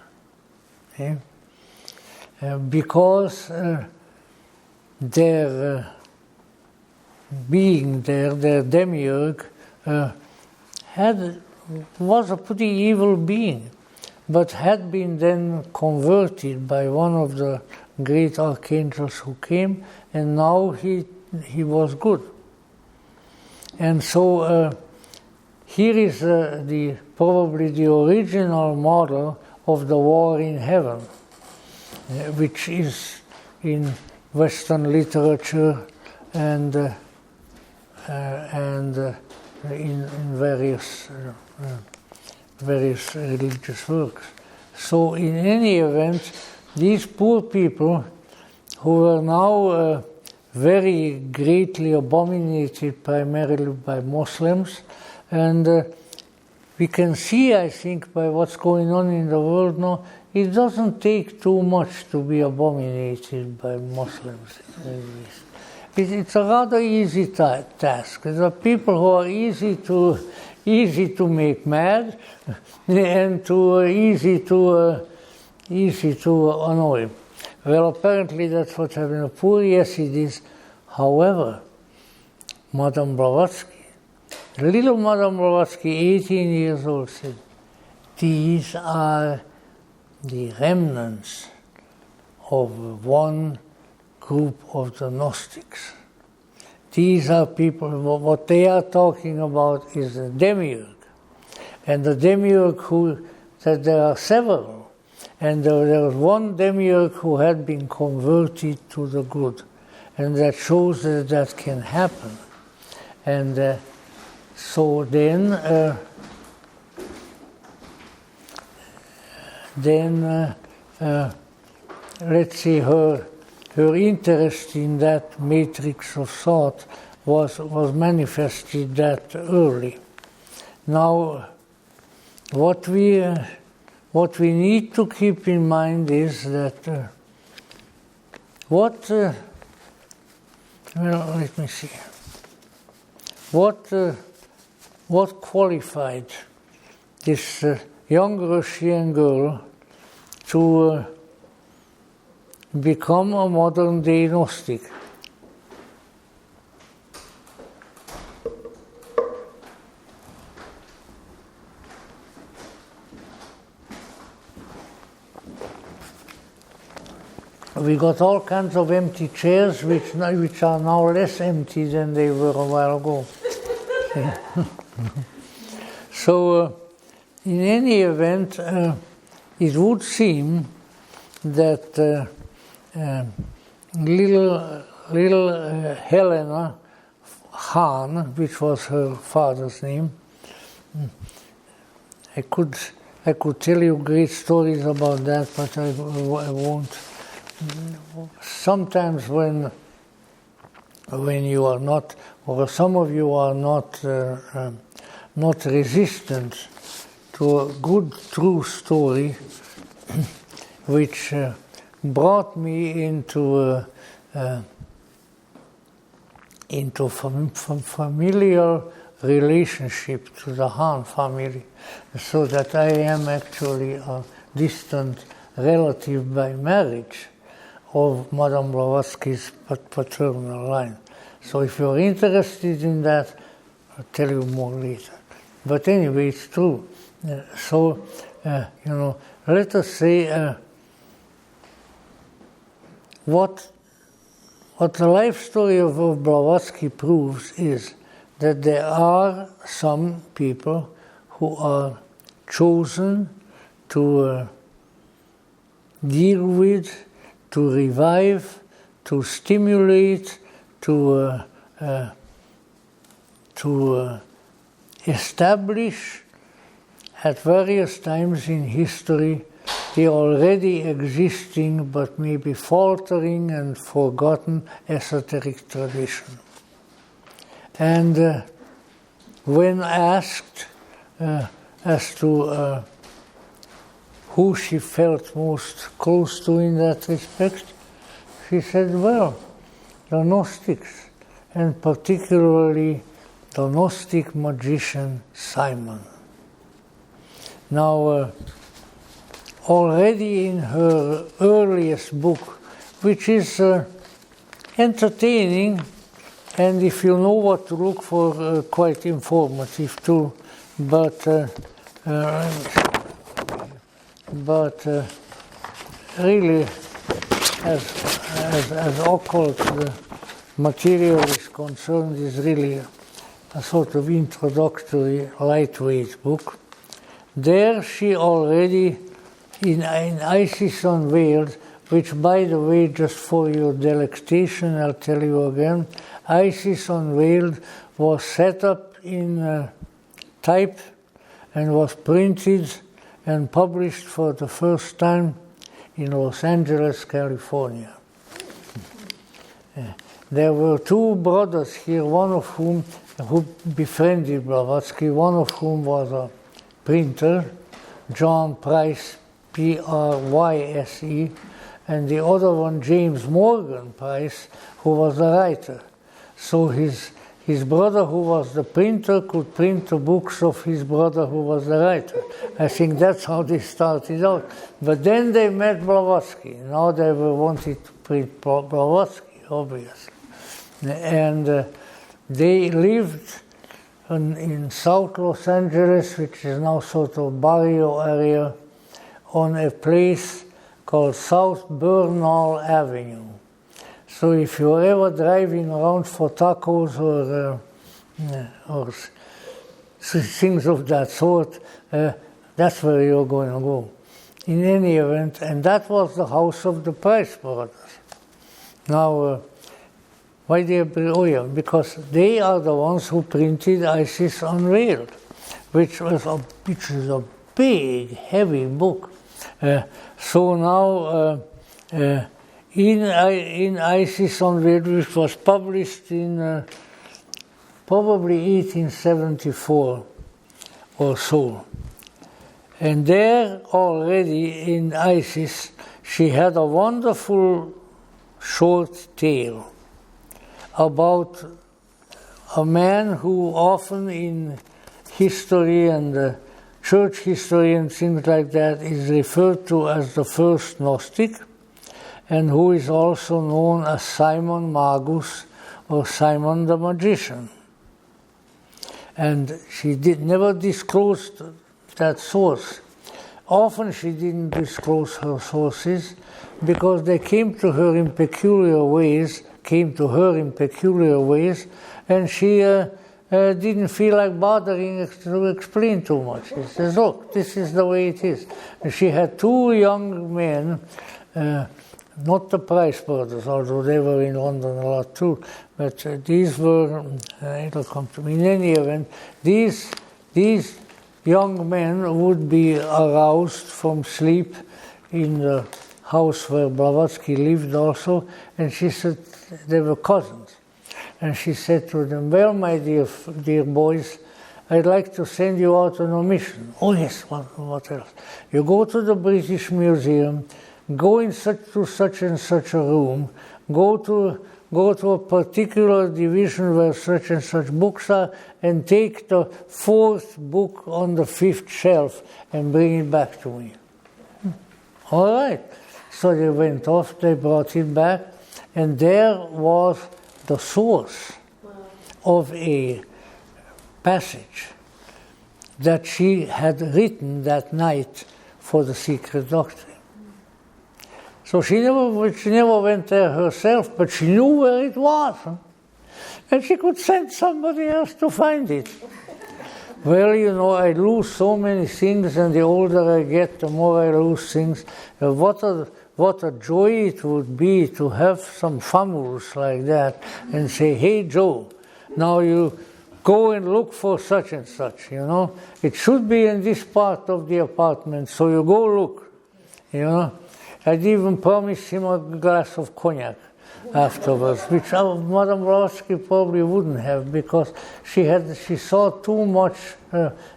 Okay? Because their being there, their demiurge, was a pretty evil being, but had been then converted by one of the great archangels who came, and now he was good. And so here is probably the original model of the war in heaven, which is in Western literature and in various religious works. So in any event, these poor people who were now very greatly abominated primarily by Muslims, and we can see, I think, by what's going on in the world now, it doesn't take too much to be abominated by Muslims. It's a rather easy task. There are people who are easy to make mad and easy to annoy. Well, apparently that's what happened to poor Yazidis. However, Madame Blavatsky, little Madame Blavatsky, 18 years old, said, these are the remnants of one group of the Gnostics. These are people, what they are talking about is the demiurge. And the demiurge that there are several. And there was one demiurge who had been converted to the good. And that shows that can happen. And so then let's see, her her interest in that matrix of thought was manifested that early. Now, what we need to keep in mind is that let me see. What qualified this young Russian girl to become a modern-day Gnostic? We got all kinds of empty chairs, which are now less empty than they were a while ago. So, in any event, it would seem that little Helena Hahn, which was her father's name, I could tell you great stories about that, but I won't. Sometimes when you are not, or some of you are not resistant to a good true story, which brought me into familiar relationship to the Hahn family, so that I am actually a distant relative by marriage of Madame Blavatsky's paternal line. So if you're interested in that, I'll tell you more later. But anyway, it's true. Let us say what the life story of Blavatsky proves is that there are some people who are chosen to deal with, to revive, to stimulate, to establish at various times in history the already existing but maybe faltering and forgotten esoteric tradition. And when asked as to who she felt most close to in that respect, she said, well, the Gnostics, and particularly the Gnostic magician Simon. Now, already in her earliest book, which is entertaining, and if you know what to look for, quite informative too, but really, as occult material is concerned, is really a sort of introductory, lightweight book. There she already, in Isis Unveiled, which, by the way, just for your delectation, I'll tell you again, Isis Unveiled was set up in type and was printed and published for the first time in Los Angeles, California. There were two brothers here, one of whom who befriended Blavatsky, one of whom was a printer, John Price, Pryse, and the other one, James Morgan Price, who was a writer. So his brother, who was the printer, could print the books of his brother, who was the writer. I think that's how they started out. But then they met Blavatsky. Now they wanted to print Blavatsky, obviously. And they lived in South Los Angeles, which is now sort of barrio area, on a place called South Bernal Avenue. So if you're ever driving around for tacos or things of that sort, that's where you're going to go. In any event, and that was the house of the Price brothers. Now, why they? Oh yeah, because they are the ones who printed Isis Unveiled, which is a big, heavy book. So now, in Isis Unveiled, which was published in probably 1874 or so. And there already in Isis, she had a wonderful short tale about a man who often in history and church history and things like that is referred to as the first Gnostic, and who is also known as Simon Magus or Simon the Magician. And she never disclosed that source. Often she didn't disclose her sources because they came to her in peculiar ways, and she didn't feel like bothering to explain too much. She says, look, this is the way it is. And she had two young men, not the Price brothers, although they were in London a lot too, but these were, it'll come to me. In any event, these young men would be aroused from sleep in the house where Blavatsky lived also, and she said they were cousins. And she said to them, well, my dear boys, I'd like to send you out on a mission. Oh yes, what else? You go to the British Museum, go in to such and such a room, go to a particular division where such and such books are, and take the fourth book on the fifth shelf and bring it back to me. All right. So they went off, they brought it back, and there was the source of a passage that she had written that night for the secret doctrine. So she never went there herself, but she knew where it was. And she could send somebody else to find it. Well, you know, I lose so many things, and the older I get, the more I lose things. What a joy it would be to have some famous like that and say, hey, Joe, now you go and look for such and such, you know. It should be in this part of the apartment, so you go look, you know. I'd even promised him a glass of cognac afterwards, which Madame Blavatsky probably wouldn't have, because she saw too much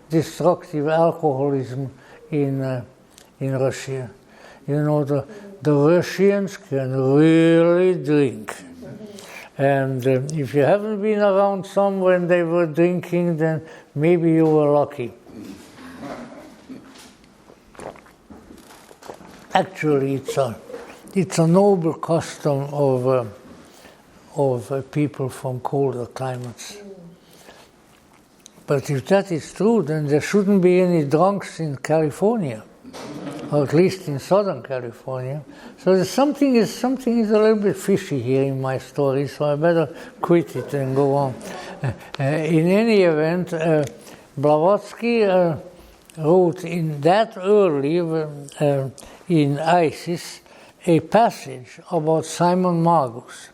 destructive alcoholism in Russia. You know, the Russians can really drink. And if you haven't been around some when they were drinking, then maybe you were lucky. Actually, it's a noble custom of people from colder climates. But if that is true, then there shouldn't be any drunks in California, or at least in Southern California. So something is a little bit fishy here in my story, so I better quit it and go on. In any event, Blavatsky wrote in that early, in Isis, a passage about Simon Magus,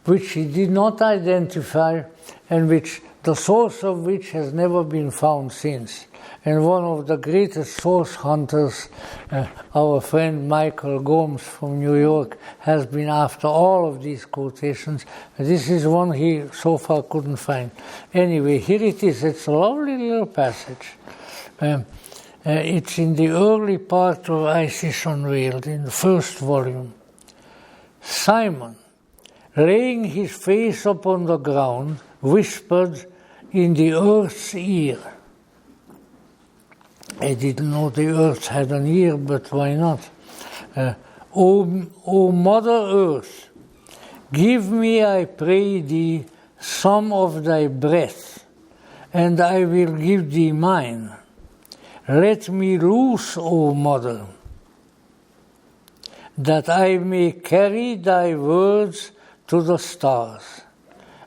which he did not identify, and which the source of which has never been found since. And one of the greatest source hunters, our friend Michael Gomes from New York, has been after all of these quotations. This is one he so far couldn't find. Anyway, here it is. It's a lovely little passage. It's in the early part of Isis Unveiled, in the first volume. Simon, laying his face upon the ground, whispered in the earth's ear. I didn't know the earth had an ear, but why not? O Mother Earth, give me, I pray thee, some of thy breath, and I will give thee mine. Let me loose, O Mother, that I may carry thy words to the stars,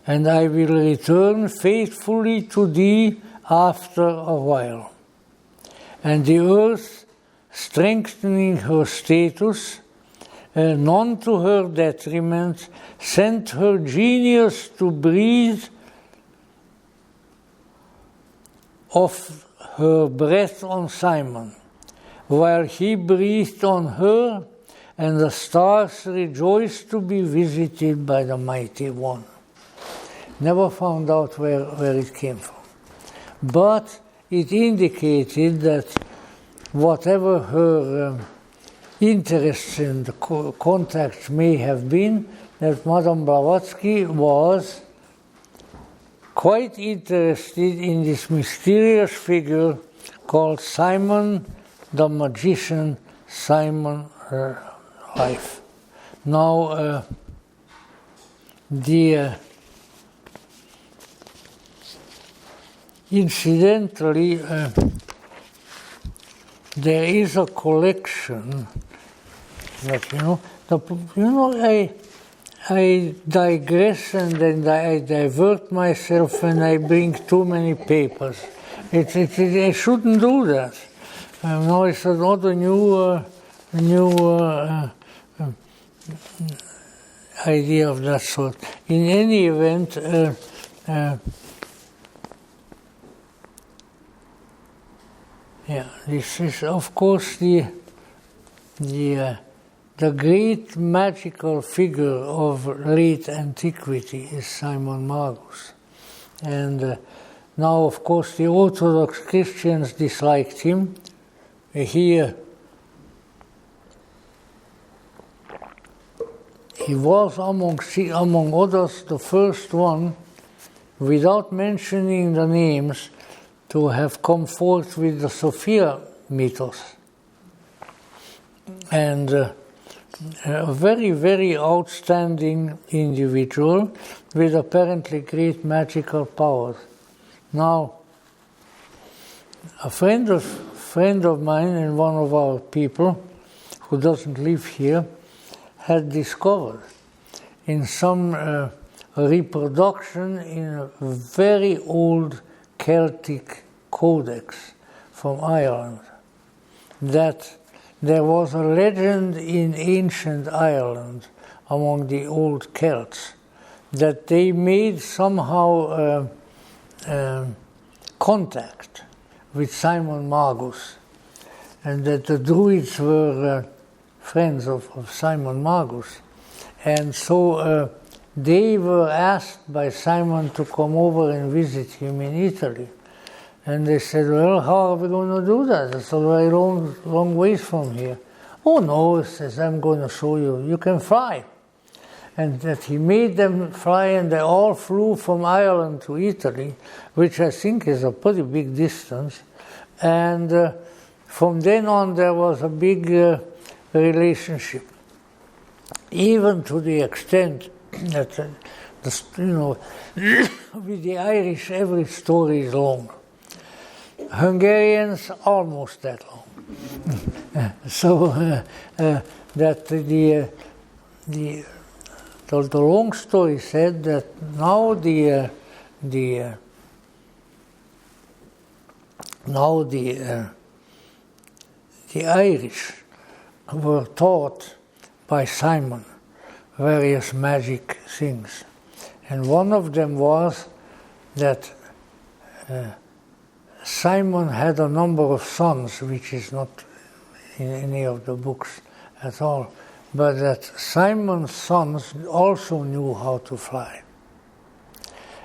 and I will return faithfully to thee after a while. And the earth, strengthening her status, none to her detriment, sent her genius to breathe of her breath on Simon, while he breathed on her, and the stars rejoiced to be visited by the mighty one. Never found out where it came from. But it indicated that whatever her interests in the contacts may have been, that Madame Blavatsky was quite interested in this mysterious figure called Simon the Magician, Simon Life. Now, incidentally, there is a collection that, I digress and then I divert myself when I bring too many papers. I shouldn't do that. Now it's another new idea of that sort. In any event, this is of course the great magical figure of late antiquity is Simon Magus. And now, of course, the Orthodox Christians disliked him. He was, among others, the first one, without mentioning the names, to have come forth with the Sophia mythos. And a very, very outstanding individual with apparently great magical powers. Now, a friend of mine and one of our people, who doesn't live here, had discovered in some reproduction in a very old Celtic codex from Ireland that there was a legend in ancient Ireland among the old Celts that they made somehow contact with Simon Magus, and that the Druids were friends of Simon Magus. And so they were asked by Simon to come over and visit him in Italy. And they said, well, how are we going to do that? It's a very long ways from here. Oh no, he says, I'm going to show you. You can fly. And that he made them fly, and they all flew from Ireland to Italy, which I think is a pretty big distance. And from then on, there was a big relationship, even to the extent that, with the Irish, every story is long. Hungarians, almost that long. So that the long story said that now the Irish were taught by Simon various magic things, and one of them was that Simon had a number of sons, which is not in any of the books at all, but that Simon's sons also knew how to fly,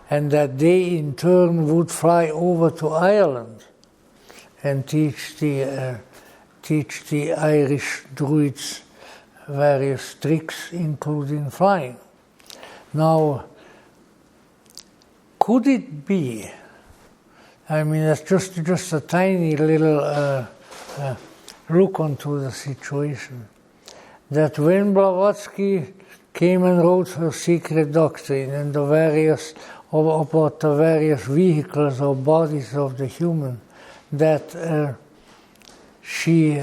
and that they in turn would fly over to Ireland and teach the Irish Druids various tricks, including flying. Now, could it be, I mean, that's just a tiny little look onto the situation, that when Blavatsky came and wrote her secret doctrine and the various, about the various vehicles or bodies of the human, that she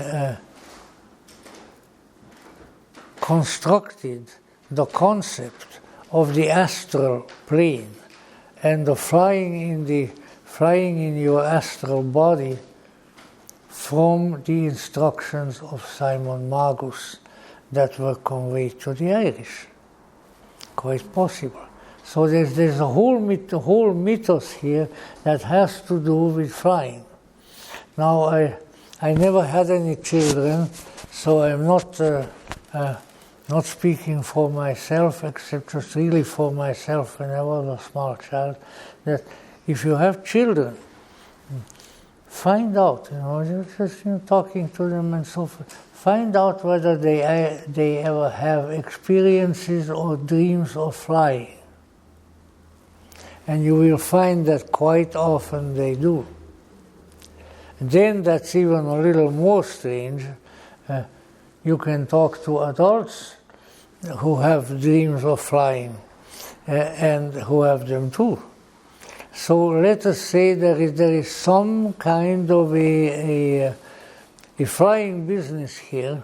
constructed the concept of the astral plane and the flying in your astral body from the instructions of Simon Magus that were conveyed to the Irish. Quite possible. So there's a whole mythos here that has to do with flying. Now, I never had any children, so I'm not not speaking for myself, except just really for myself when I was a small child, that if you have children, find out, just talking to them and so forth, find out whether they ever have experiences or dreams of flying. And you will find that quite often they do. Then that's even a little more strange. You can talk to adults who have dreams of flying and who have them too. So let us say there is some kind of a flying business here,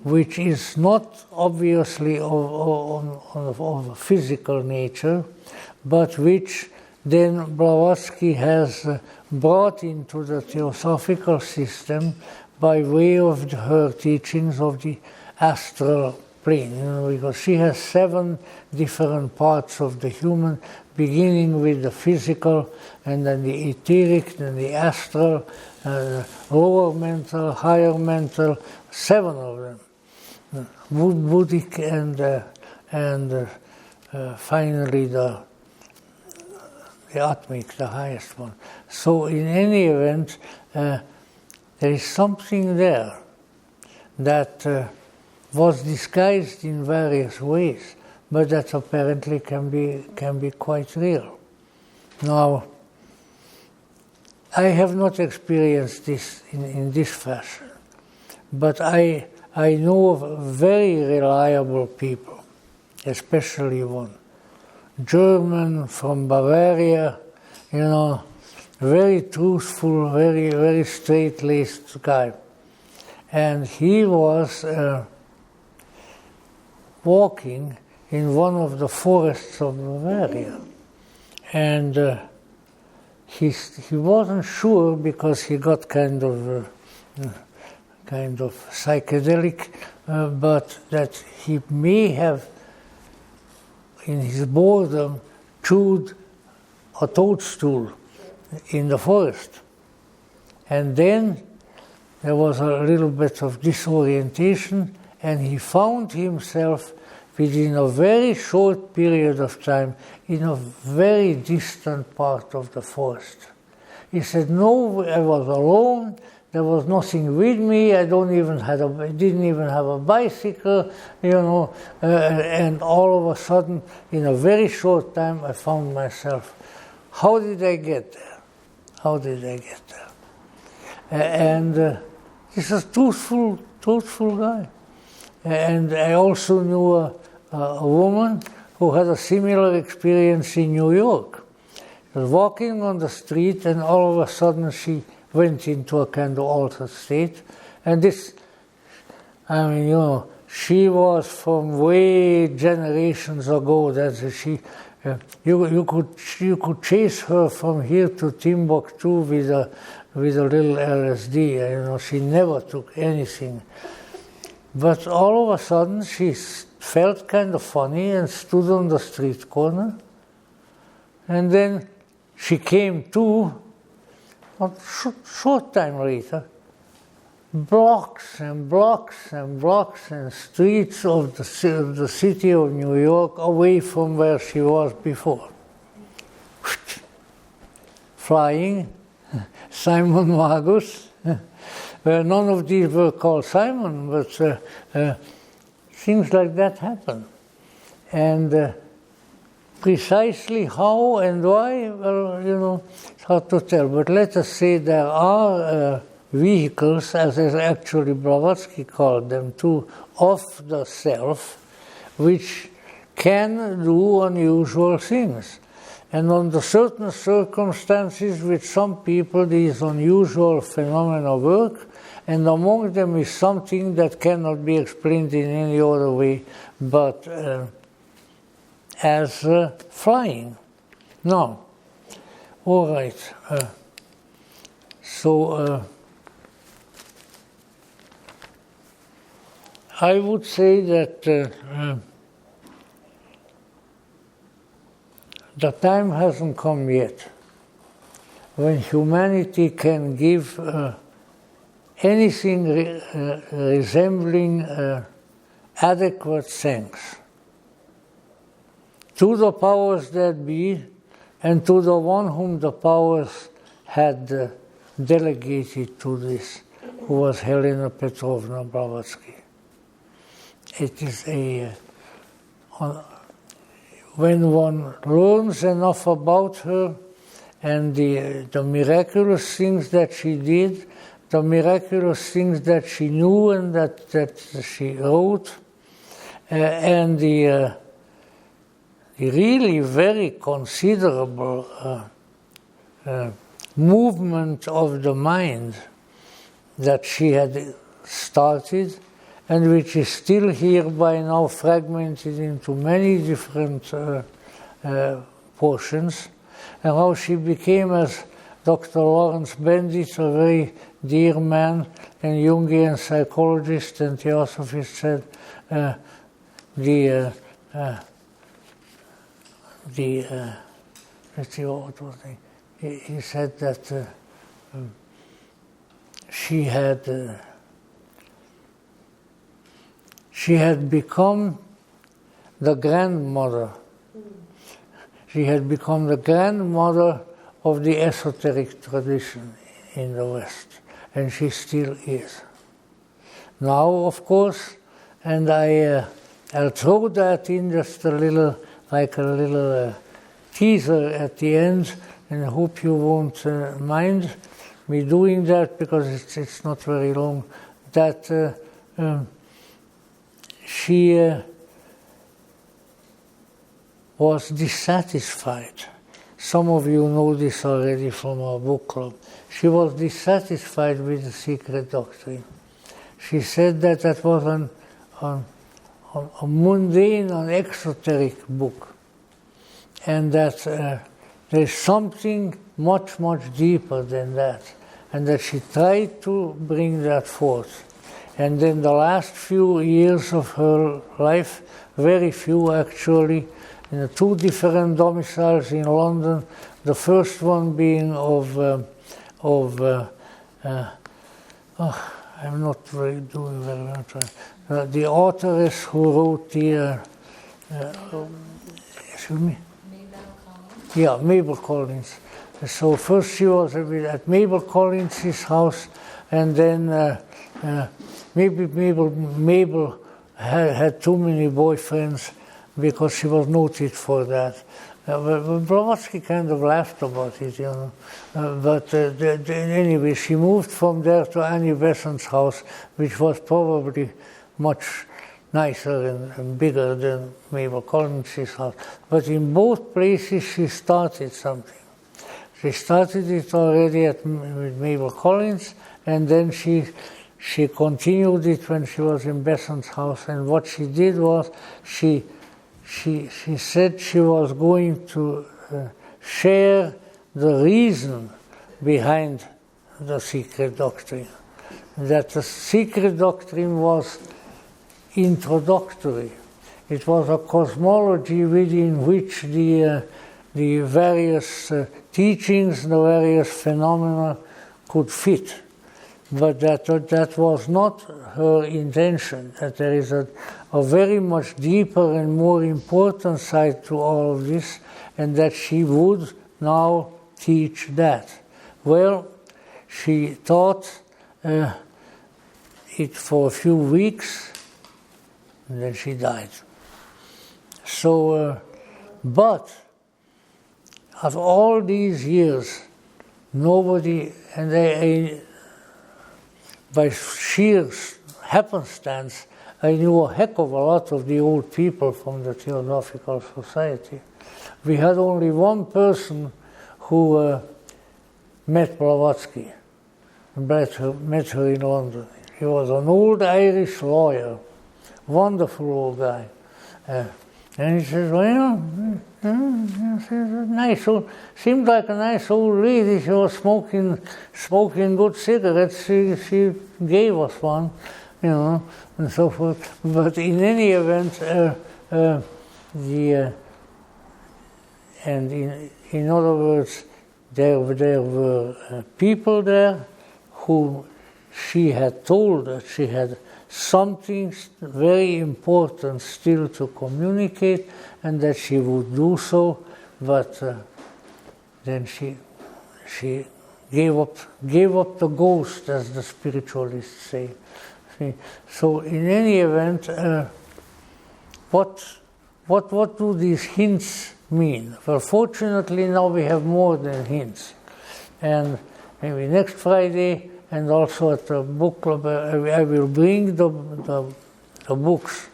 which is not obviously of a physical nature, but which then Blavatsky has brought into the theosophical system by way of her teachings of the astral plane, because she has 7 different parts of the human, beginning with the physical, and then the etheric, then the astral, lower mental, higher mental, 7 of them, Buddhic, and finally the Atmic, the highest one. So in any event, there is something there that was disguised in various ways, but that apparently can be quite real. Now, I have not experienced this in this fashion, but I know of very reliable people, especially one German from Bavaria, very truthful, very, very straight-laced guy. And he was walking in one of the forests of Bavaria. And he wasn't sure, because he got kind of psychedelic, but that he may have, in his boredom, chewed a toadstool in the forest. And then there was a little bit of disorientation, and he found himself within a very short period of time in a very distant part of the forest. He said, no, I was alone, there was nothing with me, I didn't even have a bicycle, and all of a sudden, in a very short time, I found myself. How did I get there? And this is a truthful guy. And I also knew a woman who had a similar experience in New York. She was walking on the street, and all of a sudden she went into a kind of altered state. And this, she was from way generations ago. You could chase her from here to Timbuktu with a little LSD. She never took anything. But all of a sudden she felt kind of funny and stood on the street corner. And then she came to, a short time later, blocks and blocks and blocks and streets of the city of New York away from where she was before. Flying, Simon Magus, where none of these were called Simon, but things like that happen. And precisely how and why, well, it's hard to tell. But let us say there are vehicles, as actually Blavatsky called them too, of the self, which can do unusual things. And under certain circumstances, with some people, these unusual phenomena work, and among them is something that cannot be explained in any other way but as flying. Now, all right. I would say that the time hasn't come yet when humanity can give anything resembling adequate thanks to the powers that be and to the one whom the powers had delegated to this, who was Helena Petrovna Blavatsky. It is when one learns enough about her and the miraculous things that she did, the miraculous things that she knew and that she wrote, and the really very considerable movement of the mind that she had started, and which is still hereby now fragmented into many different portions, and how she became, as Dr. Lawrence Bendit, a very dear man and Jungian psychologist and theosophist, said, let's see what was it. He said that she had become the grandmother. She had become the grandmother of the esoteric tradition in the West, and she still is. Now, of course, and I'll throw that in just a little teaser at the end, and I hope you won't mind me doing that because it's not very long, that she was dissatisfied. Some of you know this already from our book club. She was dissatisfied with the secret doctrine. She said that that was a mundane, an exoteric book, and that there's something much, much deeper than that, and that she tried to bring that forth. And then the last few years of her life, very few actually, in 2 different domiciles in London, the first one being I'm not very doing very well. The authoress who wrote the, excuse me? Yeah, Mabel Collins. So first she was at Mabel Collins' house, and then Mabel had too many boyfriends because she was noted for that. But Blavatsky kind of laughed about it, you know. But anyway, she moved from there to Annie Besant's house, which was probably much nicer and bigger than Mabel Collins' house. But in both places she started something. She started it already with Mabel Collins, and then she continued it when she was in Besant's house. And what she did was she said she was going to share the reason behind the secret doctrine. That the secret doctrine was introductory. It was a cosmology within which the various teachings, the various phenomena could fit. But that was not her intention, that there is a very much deeper and more important side to all of this, and that she would now teach that. Well, she taught it for a few weeks, and then she died. So, but of all these years, nobody, and by sheer happenstance, I knew a heck of a lot of the old people from the Theosophical Society. We had only one person who met Blavatsky, met her in London. He was an old Irish lawyer, wonderful old guy. And he says, well, nice old, seemed like a nice old lady. She was smoking good cigarettes. She gave us one, you know, and so forth. But in any event, in other words, there were people there who she had told that she had something very important still to communicate, and that she would do so, but then she gave up the ghost, as the spiritualists say. See? So in any event, what do these hints mean? Well, fortunately now we have more than hints, and maybe next Friday and also at the book club I will bring the books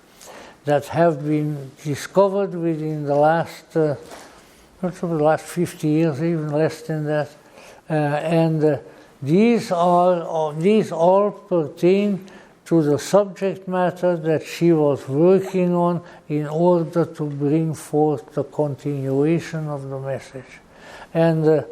that have been discovered within the last 50 years, even less than that, and these all pertain to the subject matter that she was working on in order to bring forth the continuation of the message. And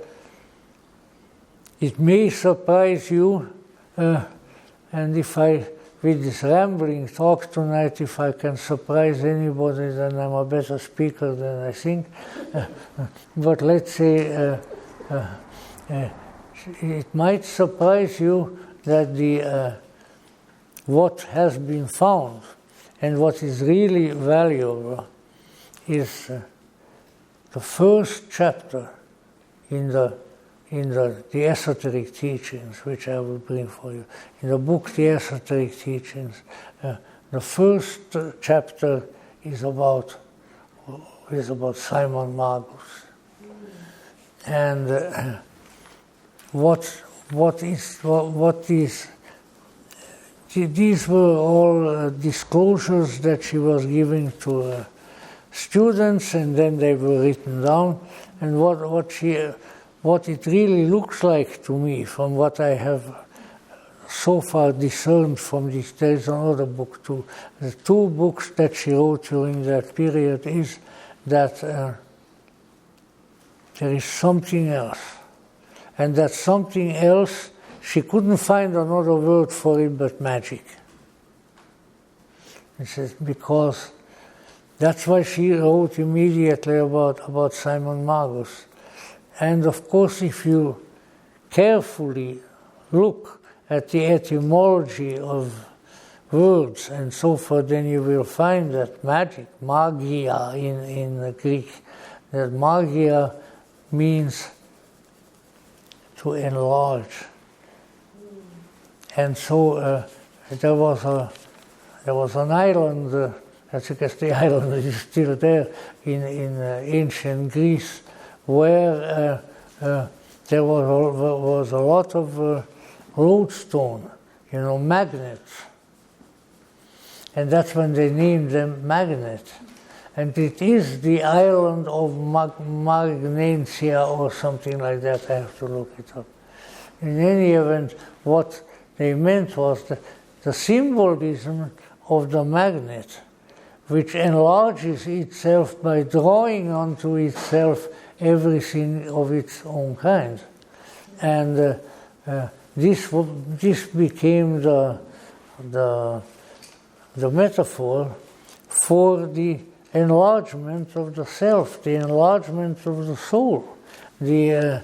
it may surprise you, and if I, with this rambling talk tonight, if I can surprise anybody, then I'm a better speaker than I think. But let's say it might surprise you that what has been found and what is really valuable is the first chapter in the esoteric teachings, which I will bring for you. In the book, The Esoteric Teachings, the first chapter is about Simon Magus, and these were all disclosures that she was giving to students, and then they were written down. And what it really looks like to me, from what I have so far discerned from this, there is another book too. The two books that she wrote during that period is that there is something else. And that something else, she couldn't find another word for it but magic. It says, because that's why she wrote immediately about Simon Magus. And of course, if you carefully look at the etymology of words and so forth, then you will find that magic, magia in Greek, that magia means to enlarge. And so there was an island, I guess the island is still there, in ancient Greece, where there was a lot of lodestone, magnets. And that's when they named them Magnet. And it is the island of Magnesia or something like that. I have to look it up. In any event, what they meant was the symbolism of the magnet, which enlarges itself by drawing onto itself everything of its own kind. And this became the metaphor for the enlargement of the self, the enlargement of the soul, the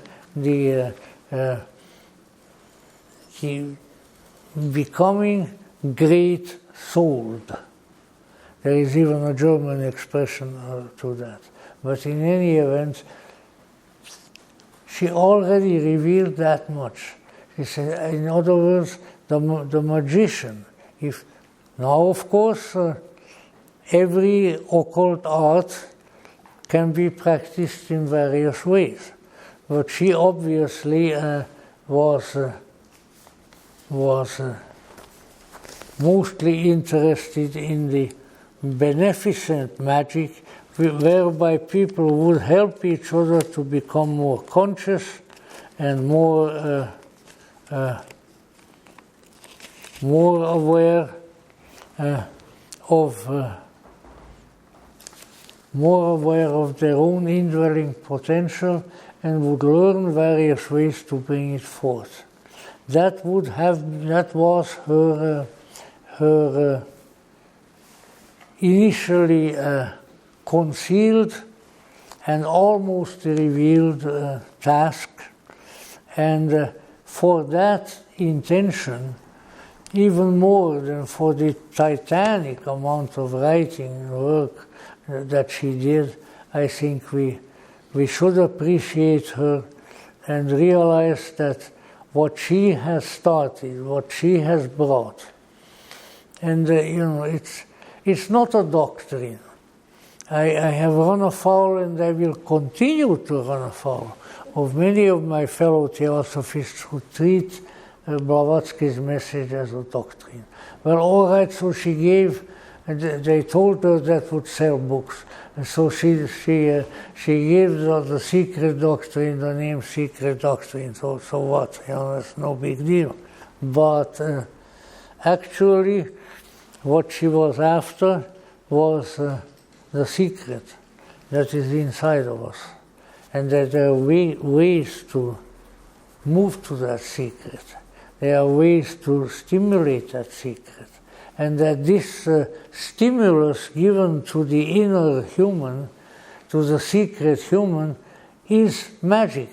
becoming great souled. There is even a German expression to that. But in any event, she already revealed that much. She said, in other words, the magician. Now, of course, every occult art can be practiced in various ways, but she obviously was mostly interested in the beneficent magic, whereby people would help each other to become more conscious and more aware of their own indwelling potential, and would learn various ways to bring it forth. That was her initially concealed and almost revealed task, and for that intention even more than for the titanic amount of writing and work that she did, I think we should appreciate her and realize that what she has started, what she has brought, and it's not a doctrine. I have run afoul, and I will continue to run afoul of many of my fellow theosophists who treat Blavatsky's message as a doctrine. Well, all right, so she gave, they told her that would sell books. And so she gave the secret doctrine the name secret doctrine. So what? It's no big deal. But actually, what she was after was the secret that is inside of us, and that there are ways to move to that secret. There are ways to stimulate that secret, and that this stimulus given to the inner human, to the secret human, is magic.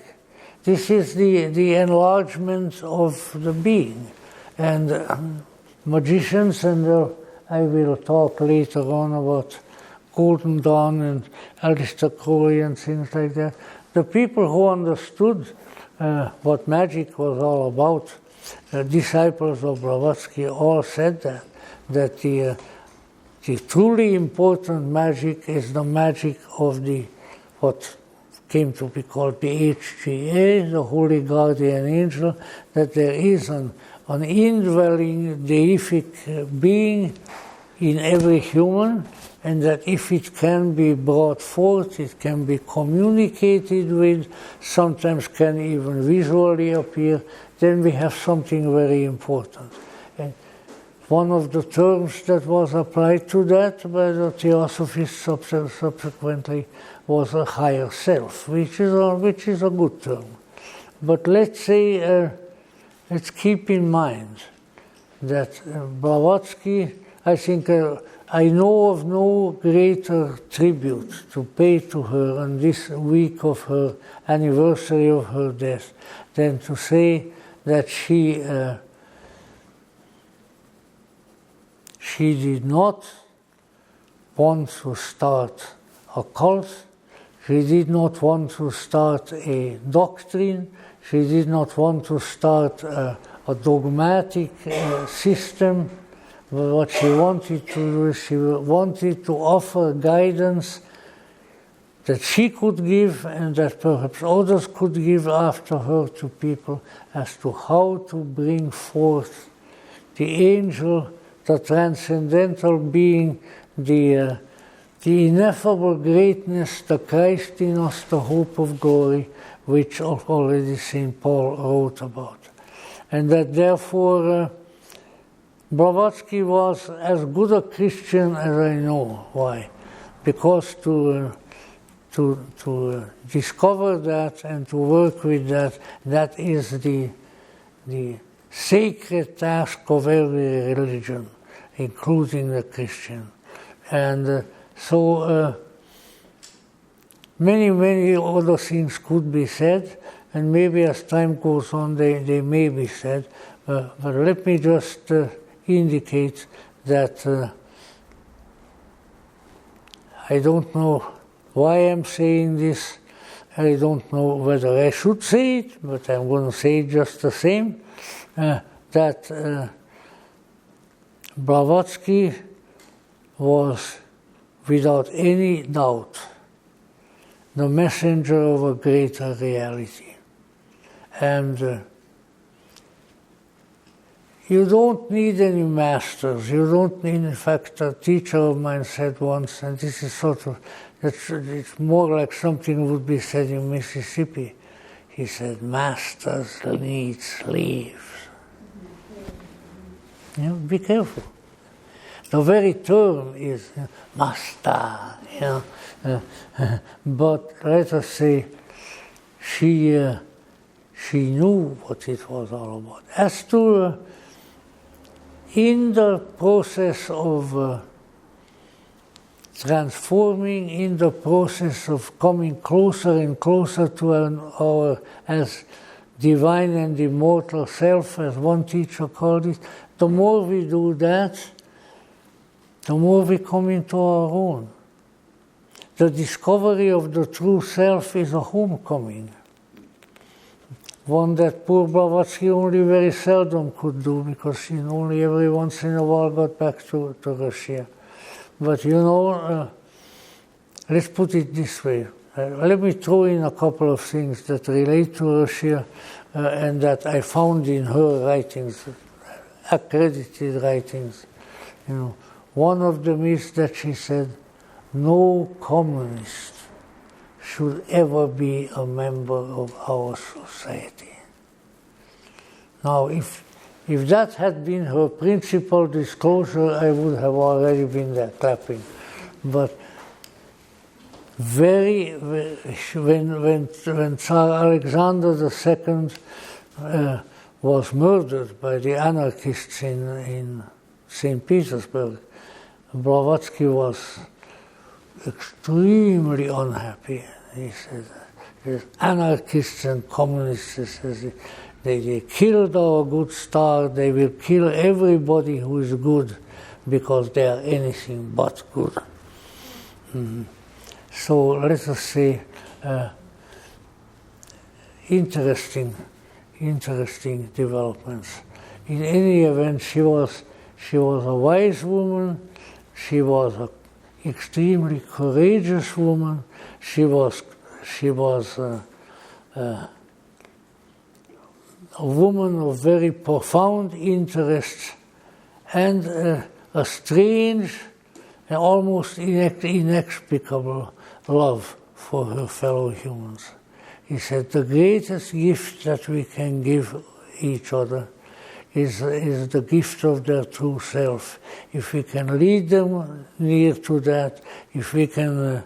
This is the enlargement of the being. And magicians, and I will talk later on about Golden Dawn and Aleister Crowley and things like that. The people who understood what magic was all about, disciples of Blavatsky, all said that the truly important magic is the magic of what came to be called the HGA, the Holy Guardian Angel, that there is an indwelling deific being in every human, and that if it can be brought forth, it can be communicated with, sometimes can even visually appear, then we have something very important. And one of the terms that was applied to that by the Theosophists subsequently was a higher self, which is a good term. But let's say, let's keep in mind that Blavatsky, I think I know of no greater tribute to pay to her on this week of her anniversary of her death than to say that she did not want to start a cult, she did not want to start a doctrine, she did not want to start a dogmatic system. But what she wanted to do is she wanted to offer guidance that she could give and that perhaps others could give after her to people as to how to bring forth the angel, the transcendental being, the ineffable greatness, the Christ in us, the hope of glory, which already St. Paul wrote about. And that therefore Blavatsky was as good a Christian as I know. Why? Because to discover that and to work with that is the sacred task of every religion, including the Christian. And so many other things could be said, and maybe as time goes on they may be said, but let me just indicate that I don't know why I'm saying this. I don't know whether I should say it, but I'm going to say it just the same, that Blavatsky was, without any doubt, the messenger of a greater reality. And you don't need any masters. You don't need, in fact, a teacher of mine said once, and this is sort of, it's more like something would be said in Mississippi. He said, masters need slaves. Be careful. The very term is master, but let us say she knew what it was all about. As to in the process of transforming, in the process of coming closer and closer to our, as divine and immortal self, as one teacher called it, the more we do that, the more we come into our own. The discovery of the true self is a homecoming. One that poor Blavatsky only very seldom could do, because she only every once in a while got back to Russia. But let's put it this way. Let me throw in a couple of things that relate to Russia and that I found in her writings, accredited writings. One of them is that she said, no communist should ever be a member of our society. Now, if that had been her principal disclosure, I would have already been there clapping. But when Tsar Alexander II was murdered by the anarchists in St. Petersburg, Blavatsky was extremely unhappy. He said, anarchists and communists, they killed our good star, they will kill everybody who is good because they are anything but good. Mm-hmm. So let us say, interesting developments. In any event, she was a wise woman. She was an extremely courageous woman. She was a woman of very profound interests and a strange and almost inexplicable love for her fellow humans. He said the greatest gift that we can give each other is the gift of their true self. If we can lead them near to that, if we can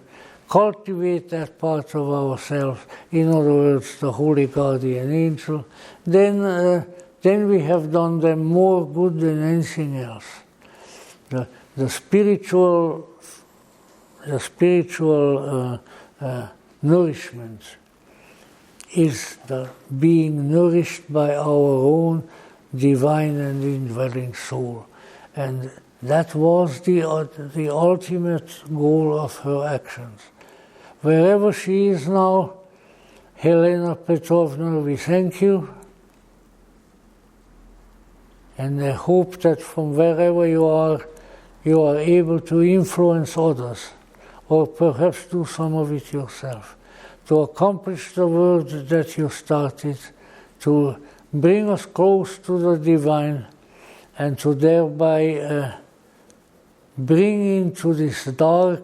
cultivate that part of ourselves, in other words, the holy guardian angel, then we have done them more good than anything else. The spiritual nourishment is the being nourished by our own divine and indwelling soul. And that was the ultimate goal of her actions. Wherever she is now, Helena Petrovna, we thank you. And I hope that from wherever you are able to influence others, or perhaps do some of it yourself, to accomplish the work that you started, to bring us close to the divine, and to thereby bring into this dark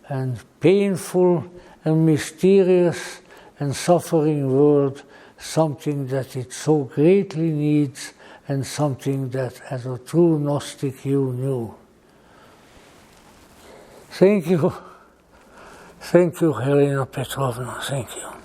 and painful and mysterious and suffering world something that it so greatly needs, and something that as a true Gnostic you knew. Thank you. Thank you, Helena Petrovna. Thank you.